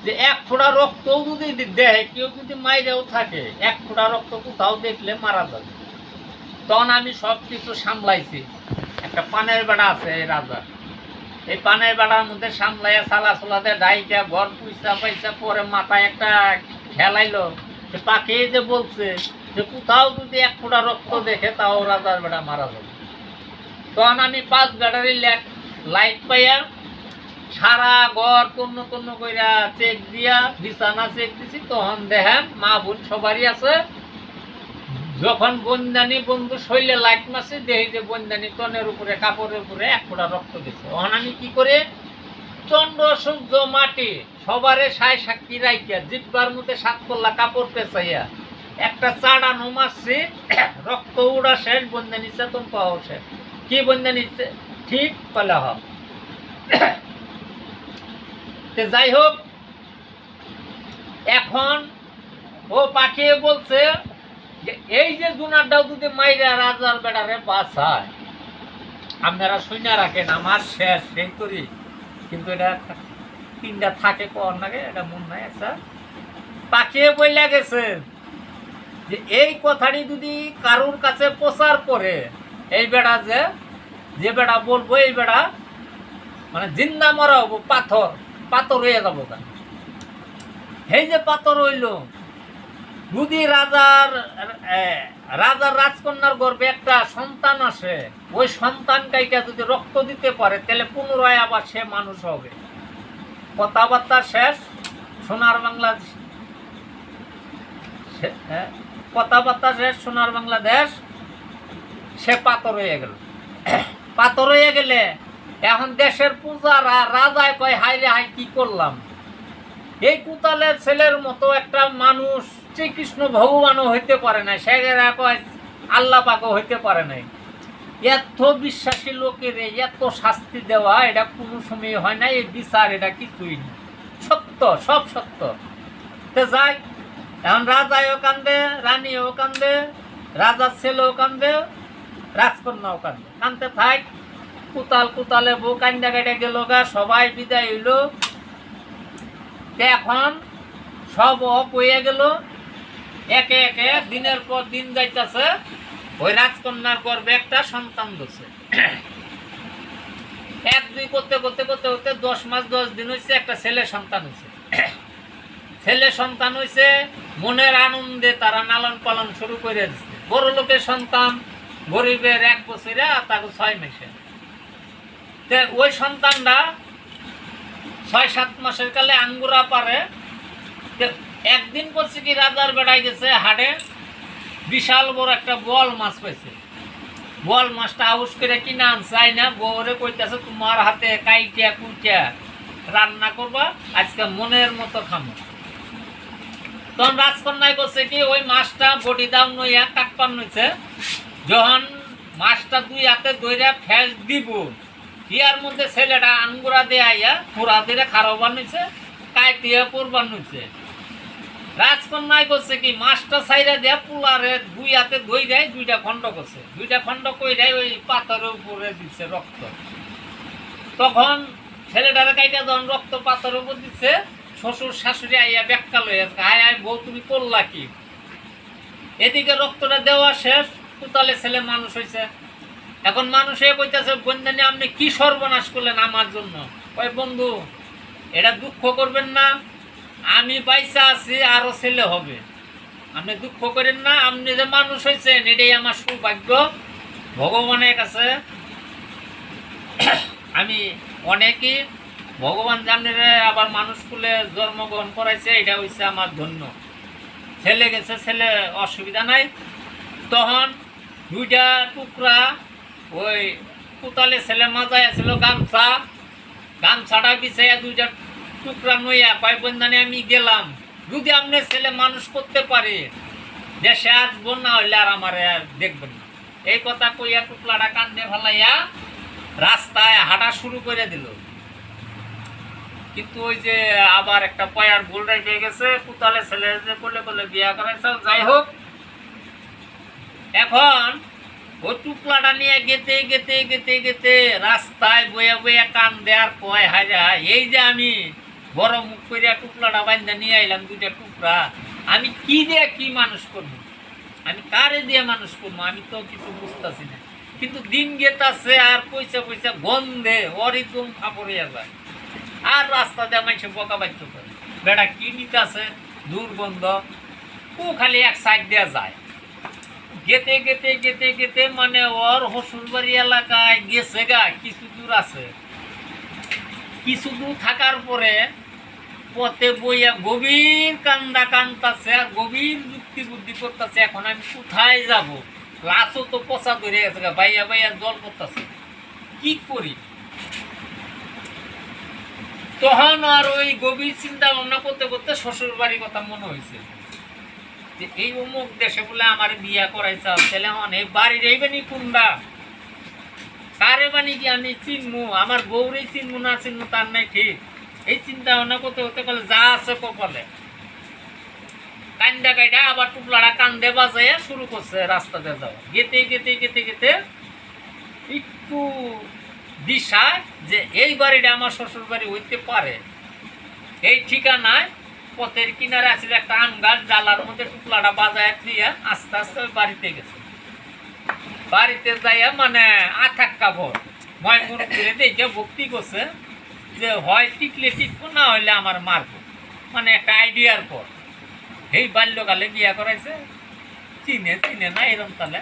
যে 1 ফোঁটা রক্তও যদি দেয়, কেউ যদি মাইরেও থাকে 1 ফোঁটা রক্ত কোথাও দেখলে মারা যাবে। তখন আমি সব কিছু সামলাইছি। একটা পানের বেড়া আছে এই রাজা, এই পানের বেড়ার মধ্যে সামলাইয়া চালা চলাতে ডাইকা ঘর পুইসা পাইসা পরে মাথায় একটা খেলাইলো যে পাখি যে বলছে যে কোথাও যদি 1 ফোঁটা রক্ত দেখে তাও রাজার বেড়া মারা যাবে। তখন আমি 5 ব্যাটারি লাইট পাইয়া সারা ঘর তন্ন তন্ন কইরা চেক দিয়া বিছানা চেক দিছি। তখন দেখেন মা বোন সবারই আছে। যখন বন্দানি বন্ধু শৈলে লাইট মাসে দেখি যে বন্দানি তনের উপরে কাপড়ের উপরে 1 ফোঁটা রক্ত দিচ্ছে। তখন আমি কি করে চন্দ্র সূর্য মাটি সবারে সাই সাক্ষী রাইয়া জিব্বার মধ্যে 7 পল্লা কাপড় পেঁচাইয়া একটা চাড়ানো মারছি, রক্ত উড়া শেষ, বন্দানি চেতন পাওয়া শেষ। কি বন্দানি ঠিক? বলে হ। যাই হোক, এখন ও পাখি বলছে যে এই যে জুনারটাও যদি মাইরা রাজার বেড়ারে বাঁচায়, আপনারা শুনে রাখেন, আমার শেষ সেই করি, কিন্তু এটা 3টা থাকে কর নাগে, এটা মন নাই। আচ্ছা, পাখি বইলা গেছে যে এই কথাটি যদি কারোর কাছে প্রচার করে, এই বেড়া যে বেড়া বলবো এই বেড়া মানে জিন্দা মরা হবো, পাথর হয়ে যাবো। এই যে পাথর হইল, যদি রাজার রাজকন্যার গর্ভে একটা সন্তান আসে, ওই সন্তানটাইটা যদি রক্ত দিতে পারে তাহলে পুনরায় আবার সে মানুষ হবে। কথাবার্তা শেষ। সোনার বাংলাদেশ, কথাবার্তা শেষ। সোনার বাংলাদেশ সে পাথর হয়ে গেল। পাথর হয়ে গেলে এখন দেশের পূজারা রাজায় কয় হাই রে হাই কি করলাম। এই কুতালের ছেলের মতো একটা মানুষ শ্রীকৃষ্ণ ভগবানও হইতে পারে না, সে কয় আল্লাহ পাকও হইতে পারে নাই। এত বিশ্বাসী লোকের এত শাস্তি দেওয়া এটা কোনো সময় হয় না, এই বিচার এটা কিছুই না, সত্য, সব সত্য। তো যাই, এখন রাজাও কান্দে, রানীও কান্দে, রাজার ছেলেও কান্দে, রাজকন্যাও কান্দে, কান্দতে থাক। কুতালে বউ কান্দা কাটা গেল গা, সবাই বিদায় হইল। এখন সব হয়ে গেল, একে একে দিনের পর দিন যাইতেছে। ওই রাজকন্যার গর্ভে একটা সন্তান ধরছে। 1-2 করতে করতে করতে করতে 10 মাস 10 দিন হয়েছে, একটা ছেলে সন্তান হয়েছে। ছেলে সন্তান হয়েছে, মনের আনন্দে তারা লালন পালন শুরু করে দিচ্ছে। বড় লোকের সন্তান, গরিবের 1 বছরে আর তাকে 6 মাসে। ওই সন্তানটা 6-7 মাসের কালে আঙ্গুরা পারে। একদিন করছে কি, রাজার বেড়ায় গেছে হাটে, বিশাল বড় একটা বোয়াল মাছ পাইছে। বোয়াল মাছটা আউস করে কিনা আনছাই না, বউরে কইতেছে তোমার হাতে কাইটিয়া কুইটিয়া রান্না করবা, আজকে মনের মতো খামো। তখন রাজকন্যায় করছে কি, ওই মাছটা বডি দাম নইয়া কাটপান নইছে। যখন মাছটা 2 হাতে ধইরা ফেস দিব, ইয়ার মধ্যে ছেলেটা আঙ্গুরা দিয়ে আইয়া পুরা দিয়ে খারাপ নিছে, কাইটিয়া পরবার নিছে। রাজকন্যায় করছে কি, মাছটা ছাইরা দেয়া পুলারে 2 হাতে ধই দেয়, 2টা খণ্ড করছে। 2টা খণ্ড কই দেয়, ওই পাথরের উপরে দিচ্ছে রক্ত। তখন ছেলেটারে কাইটা যখন রক্ত পাথরের উপর দিচ্ছে, শ্বশুর শাশুড়ি আইয়া ব্যাখ্যা লইয়া, হায় হায় বউ তুমি করলা কি? এদিকে রক্তটা দেওয়া শেষ, কুতালে ছেলে মানুষ হয়েছে। এখন মানুষ এ কইতেছে, বন্ধানি আপনি কি সর্বনাশ করলেন আমার জন্য? ওই বন্ধু, এটা দুঃখ করবেন না, আমি পয়সা আছি, আরো ছেলে হবে, আপনি দুঃখ করেন না। আপনি যে মানুষ হয়েছেন এটাই আমার সৌভাগ্য ভগবানের কাছে। আমি অনেকই ভগবান জানেন আবার মানুষ কুলে জন্মগ্রহণ করাইছে, এটা হচ্ছে আমার ধন্য। ছেলে গেছে, ছেলে অসুবিধা নাই। তখন 2টা টুকরা ওই কুতালে ছেলে মাজায় ছিল গামছাটা বিছাইয়া 2টা টুকরা নইয়া কয় বন্ধানে আমি গেলাম, যদি আপনি ছেলে মানুষ করতে পারে দেশে আসবো, না হইলে আর আমার দেখবেন না। এই কথা কইয়া টুকলাটা কান্দে ফেলাইয়া রাস্তায় হাঁটা শুরু করে দিল। কিন্তু ওই যে আবার একটা পয়ার ভুল রেখে গেছে, কুতালে ছেলে যে কোলে কোলে বিয়া করাইছে। যাই হোক, এখন ওই টুকলাটা নিয়ে গেতে গেতে গেতে গেতে রাস্তায় বইয়া বইয়া কান দেয়ার কয়, হায় হায়, এই যে আমি বড় মুখ করিয়া টুকলাটা বান্ধা নিয়ে আইলাম 2টা টুকরা, আমি কি দিয়ে কি মানুষ করবো, আমি কারে দিয়ে মানুষ করবো, আমি তো কিছু বুঝতেছি না। কিন্তু দিন গেতাছে আর পয়সা পয়সা গন্ধে অরিদম ফাপড়িয়া যায়, আর রাস্তা দিয়ে মানুষে বকা বাধ্য করে, বেটা কি নিতেছে দুর্গন্ধ, ও খালি এক সাইড দিয়ে যায়। গেতে গেতে গেতে গেতে মানে ওর শ্বশুরবাড়ি এলাকায় গেছে গা, কিছু দূর আছে। কিছু দূর থাকার পরে পথে বইয়া গভীর কান্দা কান্দতাছে, আর গভীর যুক্তি বুদ্ধি করতেছে, এখন আমি কোথায় যাব? লাশও তো পচা ধরে গেছে গা, বাইয়া বাইয়া জল করতেছে, কি করি? তখন আর ওই গভীর চিন্তা ভাবনা করতে করতে শ্বশুর বাড়ির কথা মনে হয়েছে, যে এই অমুক দেশে বলে আমার বিয়া করাইছে ছেলে, এই বাড়ির এই বানি কুন্ডা, কারে বানি কি আমি চিনমু, আমার বউরেই চিনমু না চিনমু তার নাই ঠিক। এই চিন্তা ভাবনা করতে করতে বলে যা আছে কপালে, কান্দা কাইটা আবার টুকলাটা কান্দে বাজাইয়া শুরু করছে রাস্তাতে যাওয়া। গেতে গেতে গেতে গেতে একটু দিশা যে এই বাড়িটা আমার শ্বশুর বাড়ি হইতে পারে, এই ঠিকানায় পথের কিনারে আসলে একটা আম গাছ, ডালার মধ্যে টুকলাটা বাজায় দিয়ে আস্তে আস্তে ওই বাড়িতে গেছে। বাড়িতে যাইয়া মানে আথাক্কা ভর ময় মন করে দেখে ভক্তি করছে যে হয় টিকলে টিকবো, না হইলে আমার মারবো, মানে একটা আইডিয়ার পর। এই বাল্যকালে বিয়া করাইছে, চিনে চিনে না এরম, তাহলে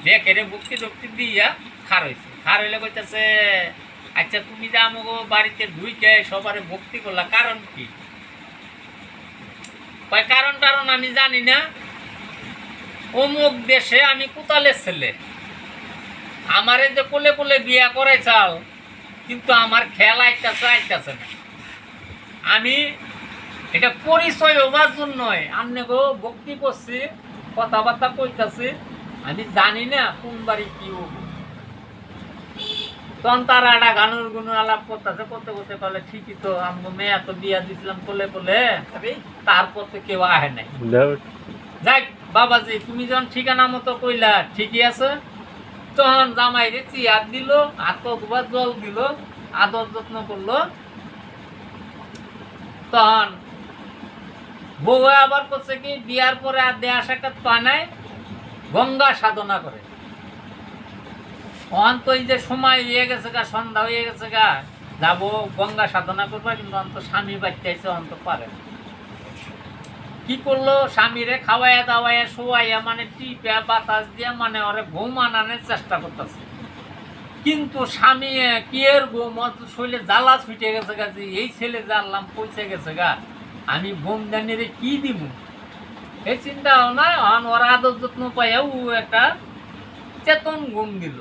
বেকেরে ভক্তি টক্তি দিয়া খার হয়েছে। খার হইলে কইতেছে, আচ্ছা তুমি যে আমাকে বাড়িতে ঢুইকে সবারে ভক্তি করলা, কারণ কি? কারণ টারণ আমি জানি না, অমুক দেশে আমি কুতালের ছেলে, আমারে যে কোলে কোলে বিয়া করে চাল, কিন্তু আমার খেয়াল আইতাছে না। আমি এটা পরিচয় হবার জন্যই আপনাকে ভক্তি করছি, কথাবার্তা কইতাছি, আমি জানি না কোন বাড়ি কি হবো। তখন তারা একটা গানের গুণ আলাপ করতেছে, করতে করতে বলে ঠিকই তো, আমি মেয়ে তো বিয়া দিছিলাম কোলে কোলে, তারপর তো কেউ আহে নাই। যাই বাবাজি, তুমি যখন ঠিকানা মতো কইলা ঠিকই আছে। তখন জামাই রে চেয়ার দিল, হাত দুবার জল দিল, আদর যত্ন করলো। তখন বউ আবার করছে কি, বিয়ার পরে আর দেয়া সাক্ষাৎ পায় নাই, গঙ্গা সাধনা করে। অন্ত এই যে সময় হয়ে গেছে গা, সন্ধ্যা হয়ে গেছে গা, যাবো গঙ্গা সাধনা করবা, কিন্তু অন্ত স্বামী বাচ্চাইছে, অন্ত পারে না। কি করলো, স্বামীরে খাওয়াইয়া দাওয়াইয়া শোয়াইয়া মানে টিপা বাতাস দিয়া মানে ওরে ঘুম আনানোর চেষ্টা করতেছে। কিন্তু স্বামী কি এর ঘুম, শরীরে জ্বালা ছুটে গেছে গা, যে এই ছেলে জানলাম পৌঁছে গেছে গা, আমি ঘুম দানিরে কি দিব, এই চিন্তা ভাবনা। ওর আদর যত্ন পাইয়া ও একটা চেতন ঘুম দিল,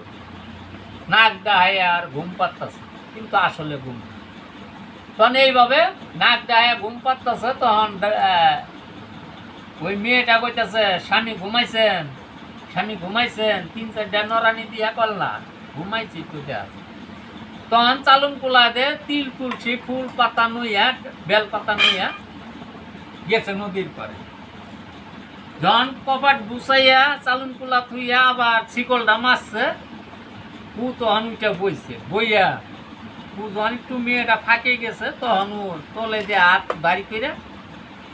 নাক ডাহাইয়া আর ঘুম পাত্তাছে, কিন্তু আসলে ঘুম। তখন এইভাবে নাক ডাহাইয়া ঘুম পাত্তাছে। তখন ওই মেয়েটা কইতাছে, স্বামী ঘুমাইছেন, স্বামী ঘুমাইছেন, 3-4টা নরানি দিয়া করলা, ঘুমাইছি তুইটা। তখন চালুন কুলা দে তিল তুলসী ফুল পাতা নইয়া, বেল পাতা নইয়া গেছে নদীর পারে। যখন কপাট বুসাইয়া চালুন কুলা থুইয়া আবার শিকলটা মারছে, ও তখন উঠে বইছে, বইয়া ও যখন একটু মেয়েটা ফাঁকে গেছে, তখন ওর তলে দিয়ে হাত বাড়ি করে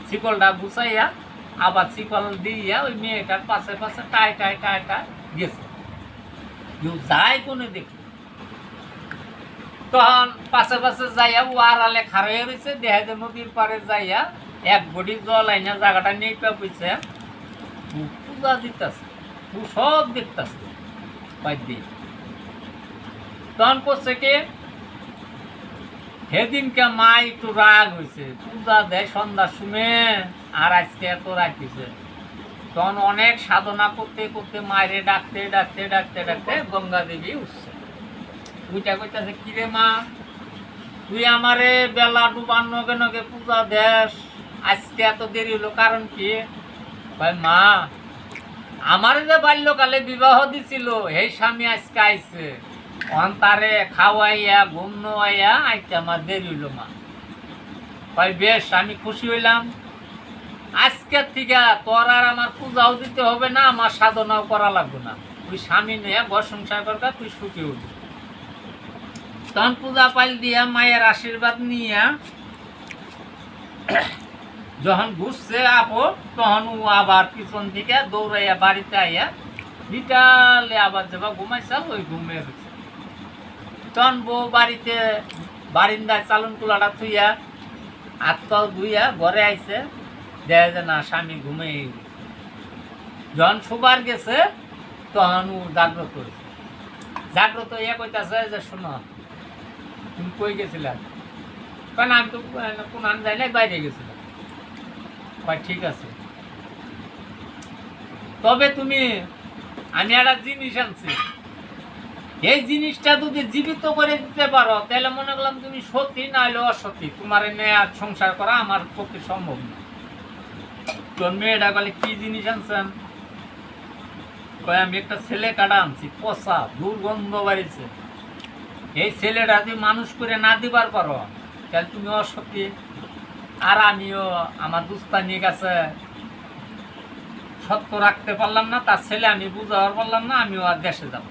শিকলটা গুছাইয়া আবার শিকল দিয়া ওই মেয়েটার পাশে পাশে টাই টাই টাই টাই গেছে। কেউ যায় কোনে দেখি, তখন পাশে পাশে যাইয়া ও আড়ালে খাড়া হয়ে রয়েছে, দেখা যায় নদীর পাড়ে যাইয়া এক বডি জল আইনা জায়গাটা নিয়ে পেয়েছে, পূজা দিতেছে, ও সব দেখতেছে। তখন করছে কি, সেদিনকে মা একটু রাগ হয়েছে, পূজা দেয় সন্ধ্যার সময় আর আজকে এত রাখিছে। তখন অনেক সাধনা করতে করতে মায়েরে ডাকতে ডাকতে ডাকতে ডাকতে গঙ্গা দেবী উঠছে। ওইটা কইতাছে, কিরে মা, তুই আমারে বেলা ডুবার নগে নগে পূজা দেশ, আজকে এত দেরি হলো, কারণ কি? ভাই মা, আমার যে বাল্যকালে বিবাহ দিছিল, এই স্বামী আজকে আইছে, তারে খাওয়াইয়া ঘুম নোয়াইয়া আইতে আমার দেরি হইল মা। ভাই বেশ, আমি খুশি হইলাম, আজকের থেকে তোর আর আমার পূজাও দিতে হবে না, আমার সাধনাও করা লাগবে না, তুই স্বামী নিয়ে ঘর সংসার করবা, তুই সুখী হবি। তখন পূজা পাইল দিয়া মায়ের আশীর্বাদ নিয়া যখন ঘুরছে আপো, তখন ও আবার পিছন থেকে দৌড়াইয়া বাড়িতে আইয়া বিকালে আবার যাবা ঘুমাইছাল, ওই ঘুমিয়ে গেছে। তখন বউ বাড়িতে বারিন্দায় চালন কুলাটা থুইয়া আত্মাও ধুইয়া ঘরে আইছে, দেখা যায় না স্বামী ঘুমিয়ে গেছে। যখন শোবার গেছে, তখন ও জাগ্রত হয়েছে। জাগ্রত ইয়ে কইতাছে যে, শোনো তুমি কই গেছিলাম? কারণ আমি তো কোন যাই না, বাইরে গেছিলাম। ঠিক আছে, তবে তুমি, আমি একটা জিনিস আনছি, এই জিনিসটা যদি জীবিত করে দিতে পারো, তাহলে মনে করলাম তুমি সত্যি না হলে অসত্যি, তোমার নেয়া সংসার করা আমার পক্ষে সম্ভব না। তোর মেয়েটা বলে, কি জিনিস আনছেন? আমি একটা ছেলে কাটা আনছি, পচা দুর্গন্ধ বাড়িছে, এই ছেলেটা যদি মানুষ করে না দিবার পারো, তাহলে তুমি অসত্যি। আর আমিও আমার দুস্তানির কাছে সত্য রাখতে পারলাম না, তার ছেলে আমি বুঝাবার পারলাম না, আমিও আর দেশে যাব।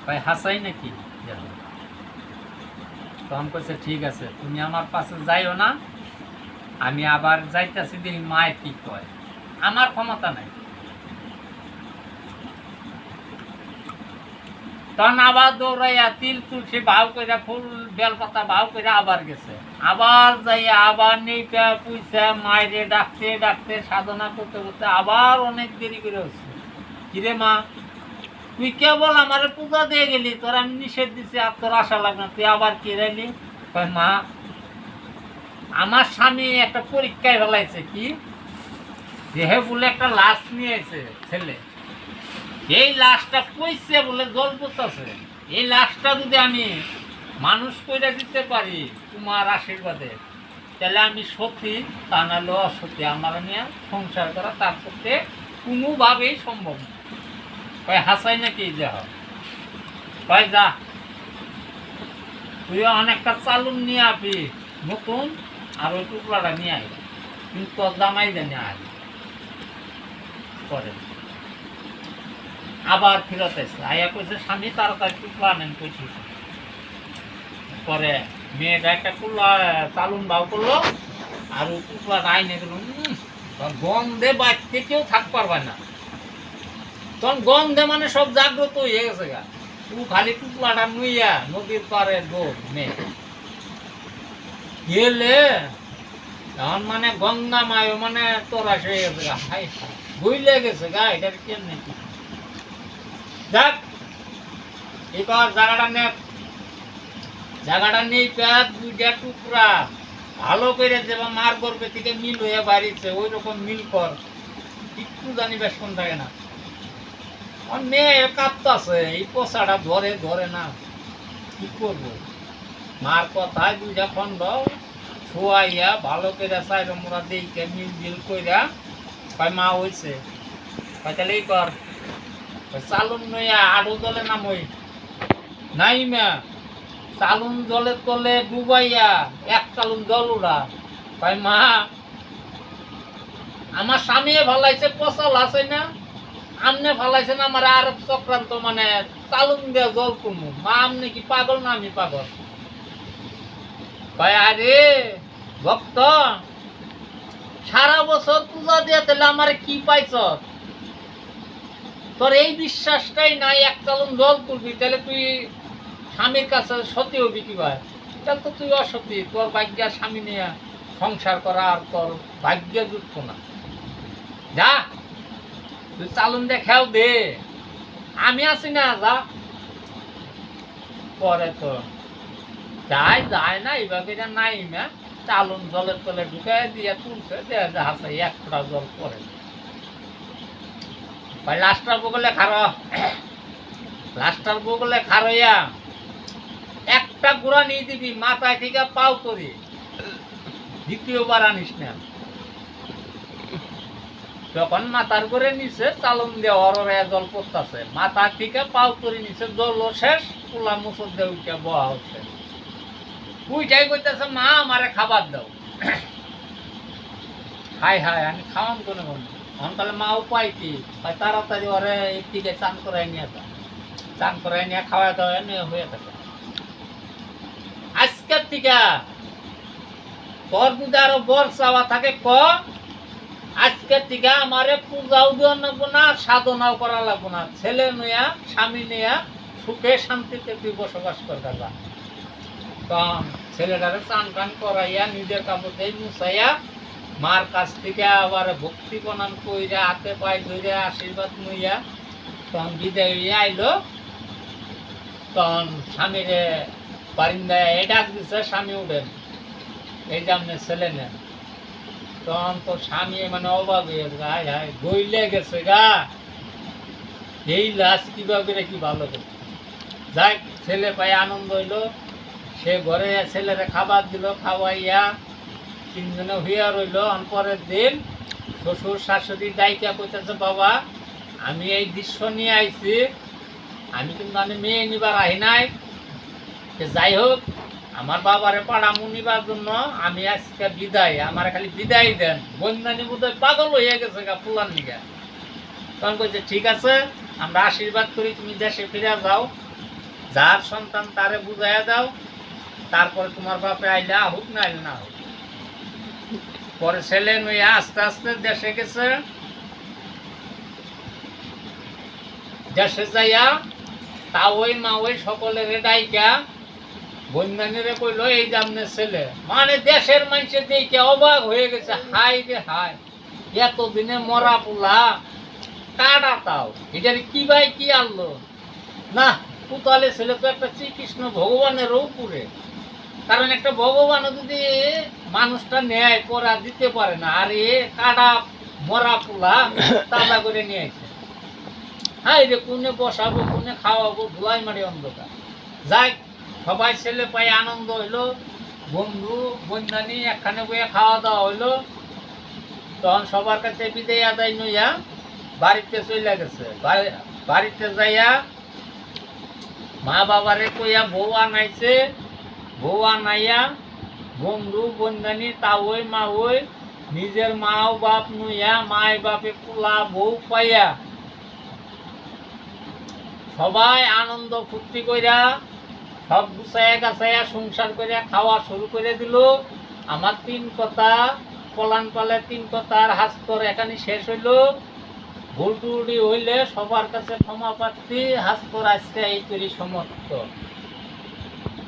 ভাই হাসাই নাকি? তখন কইছে, ঠিক আছে, তুমি আমার পাশে যাইও না, আমি আবার যাইতেছি, দেখি মায়ে কি কয়, আমার ক্ষমতা নাই। তখন আবার দৌড়াইয়া তিল তুলসী ভাও করে, ফুল বেলপাতা ভাও করে আবার গেছে, আবার যাইয়া আবার নেই পুইসা মায়েরে ডাকতে ডাকতে সাধনা করতে করতে আবার অনেক দেরি করে হচ্ছে। কিরে মা, তুই কেবল আমার পূজা দিয়ে গেলি, তোর আমি নিষেধ দিছি, আর তোর আশা লাগবে না, তুই আবার কি রাইলি? মা, আমার স্বামী একটা পরীক্ষায় ফেলাইছে, কি দেহে বলে একটা লাশ নিয়েছে ছেলে, এই লাশটা কইছে বলে জল পড়তেছে, এই লাশটা যদি আমি মানুষ কইরা দিতে পারি তোমার আশীর্বাদে, তাহলে আমি সত্যি, তা নাহলে অসত্যি, আমার নিয়ে সংসার করা তার পক্ষে কোনোভাবেই সম্ভব না। কয় হাসাই নাকি যা কয় যা তুই অনেকটা চালুন নিয়ে আপি নতুন আর ওই টুকরাটা নিয়ে আয় কিন্তু তোর জামাই জানি আয় করে আবার ফেরত এসে আয়া কইছে স্বামী তাড়াতাড়ি টুকরা আনেন কইছি পরে মেয়েটা একটা কুল্লা চালুন বাউ করলো আর ওই টুকরাটা আইনে গেল গন্ধে বাড়তে কেউ থাক পারবে না তখন গন্ধে মানে সব জাগ্রত হয়ে গেছে গা তু খালি টুকরাটা নুইয়া নদীর পারে দৌড় মেয়ে গেলে তখন মানে গঙ্গা মায় মানে তোরা সে গেছে গা হাই বুঝলে গেছে গা এটার কেমনে কি যাক এবার জায়গাটা নেই প্যাট দুইটা টুকরা ভালো করে দেবা মার গর্বে থেকে মিল হয়ে বাড়িছে ওই রকম মিল কর একটু জানি বেশ কোন থাকে না মেয়ে কাঁপতাছে এই পোষাটা ধরে ধরে না কি করবো মার কথায় দুইটা খন্ড শোয়াইয়া ভালো করে চাই মোরা দিকে মিল মিল কইরা কয় মা হয়েছে তাহলে এই কর চালুন নইয়া আড়ু জলে নামই নাই মা চালুন জলের তলে ডুবাইয়া এক চালুন জল উড়া কয় মা আমার স্বামী ভালাইছে পচাল আছে না আমনে ভালাইছে না আমার আর চক্রান্ত মানে চালুন দিয়ে জল কমু মা আমনে কি পাগল না আমি পাগল কয় আরে ভক্ত সারা বছর পূজা দিয়ে তাহলে আমার কি পাইছ তোর এই বিশ্বাসটাই নাই এক চালুন জল তুলবি তাহলে তুই স্বামীর কাছে সতী হবি কি ভাই তাহলে তো তুই অসতী তোর ভাগ্য স্বামী নিয়ে সংসার করা আর তোর ভাগ্য জুটতো না যা তুই চালুন দিয়ে খেয়াল দে আমি আছি না যা পরে তো যায় না এইভাবে নাই না চালুন জলের তলে ঢুকে দিয়ে তুলছে হাসে এক ফোঁটা জল পরে লাস্টার বগলে খারো লাস্টার বগলে খারইয়া একটা গুড়া নিয়ে দিবি মাথায় থেকে পাও করি দ্বিতীয়বার আনিস না যখন মাথার করে নিচে চালন দিয়ে অররে জল পড়তেছে মাথা থেকে পাও করে নিচে জল শেষ পোলা মুসর দিয়ে উঠে বহা হচ্ছে উইটাই করতেছে মা আমারে খাবার দাও হাই হাই আমি খাওয়ান কোনো বন্ধু এখন তাহলে মা উপায় কি তাড়াতাড়ি ওরে একদিকে চান করাই নিয়ে যা চান করাই নিয়ে খাওয়া দাওয়া নিয়ে হয়ে থাকে আজকের থেকে তোর যদি আরো বর চাওয়া থাকে ক আজকের থেকে আমারে পূজাও দেওয়া লাগবো না সাধনাও করা লাগবো না ছেলে নয়া স্বামী নেয়া সুখে শান্তিতে তুই বসবাস করতে যা তখন ছেলেটারে চান টান করাইয়া নিজের কাপড় দিয়ে মুছাইয়া মার কাছ থেকে আবার ভক্তি প্রণাম কইরা হাতে পায়ে ধরে আশীর্বাদ নইয়া তখন বিদায় হইয়া আইলো তখন স্বামীরে বারিন্দায় এই ডাক দিছে স্বামী উঠেন এই যে আপনার ছেলে নেন তখন তো স্বামী মানে অবাক হয়ে গেছে হায় হায় গইলে গেছে গা এই লাশ কিভাবে কি ভালো করে যাই ছেলে পায়ে আনন্দ হইলো সে ঘরে ছেলেরে খাবার দিল খাওয়াইয়া তিনজনে হইয়া রইল পরের দিন শ্বশুর শাশুড়ি ডাইকা কইতেছে বাবা আমি এই দৃশ্য নিয়ে আইছি আমি কিন্তু আমি মেয়ে নিবার আহি নাই যাই হোক আমার বাবারে পাড়ামু নিবার জন্য আমি আজকে বিদায় আমার খালি বিদায় দেন বন্যানি বোধহয় পাগল হয়ে গেছে গা ফুলার নিগা তখন কইছে ঠিক আছে আমরা আশীর্বাদ করি তুমি দেশে ফিরে যাও যার সন্তান তারে বুঝাইয়া দাও তারপরে তোমার বাপে আইলে আহুক না আইলে না হোক পরে ছেলে মেয়ে আস্তে আস্তে দেশে গেছে দেশে যাইয়া তা ওই মা ওই সকলের ডাইকা বন্যানীরে কইলো এই জামনের ছেলে মানে দেশের মানুষের দেখে অবাক হয়ে গেছে হাই রে হাই এতদিনে মরা পোলা কাটা তাও এটার কি ভাই কি আনলো না পুতালে ছেলে তো একটা শ্রীকৃষ্ণ ভগবানের উপরে কারণ একটা ভগবানও যদি মানুষটা নেয় করা দিতে পারে না আর এ কাটা মরা পোলা তাজা করে নিয়ে আসে হাই রে কোনে বসাবো কোনে খাওয়াবো ধুলাই মারি অন্ধকার যাই সবাই ছেলে পায়ে আনন্দ হইলো বন্ধু বন্ধানি একখানে বইয়া খাওয়া দাওয়া হইলো তখন সবার কাছে বিদায় আদায় নইয়া বাড়িতে চলে গেছে। বাড়িতে যাইয়া মা বাবারে কইয়া বউ আনাইছে। বউ আনাইয়া বন্ধু বন্ধানি তাওই মা ওই নিজের মাও বাপ নুইয়া মায় বাপে পোলা বউ পাইয়া সবাই আনন্দ ফুর্তি কইরা সব গুছাইয়া গাছাইয়া সংসার করিয়া খাওয়া শুরু করে দিল। আমার 3 কথা পলান পালে 3 কথার হাস্তর এখানে শেষ হইল। ভুল টুটি হইলে সবার কাছে ক্ষমা প্রার্থী। হাস্তর আজকে এই তৈরি সমর্থ।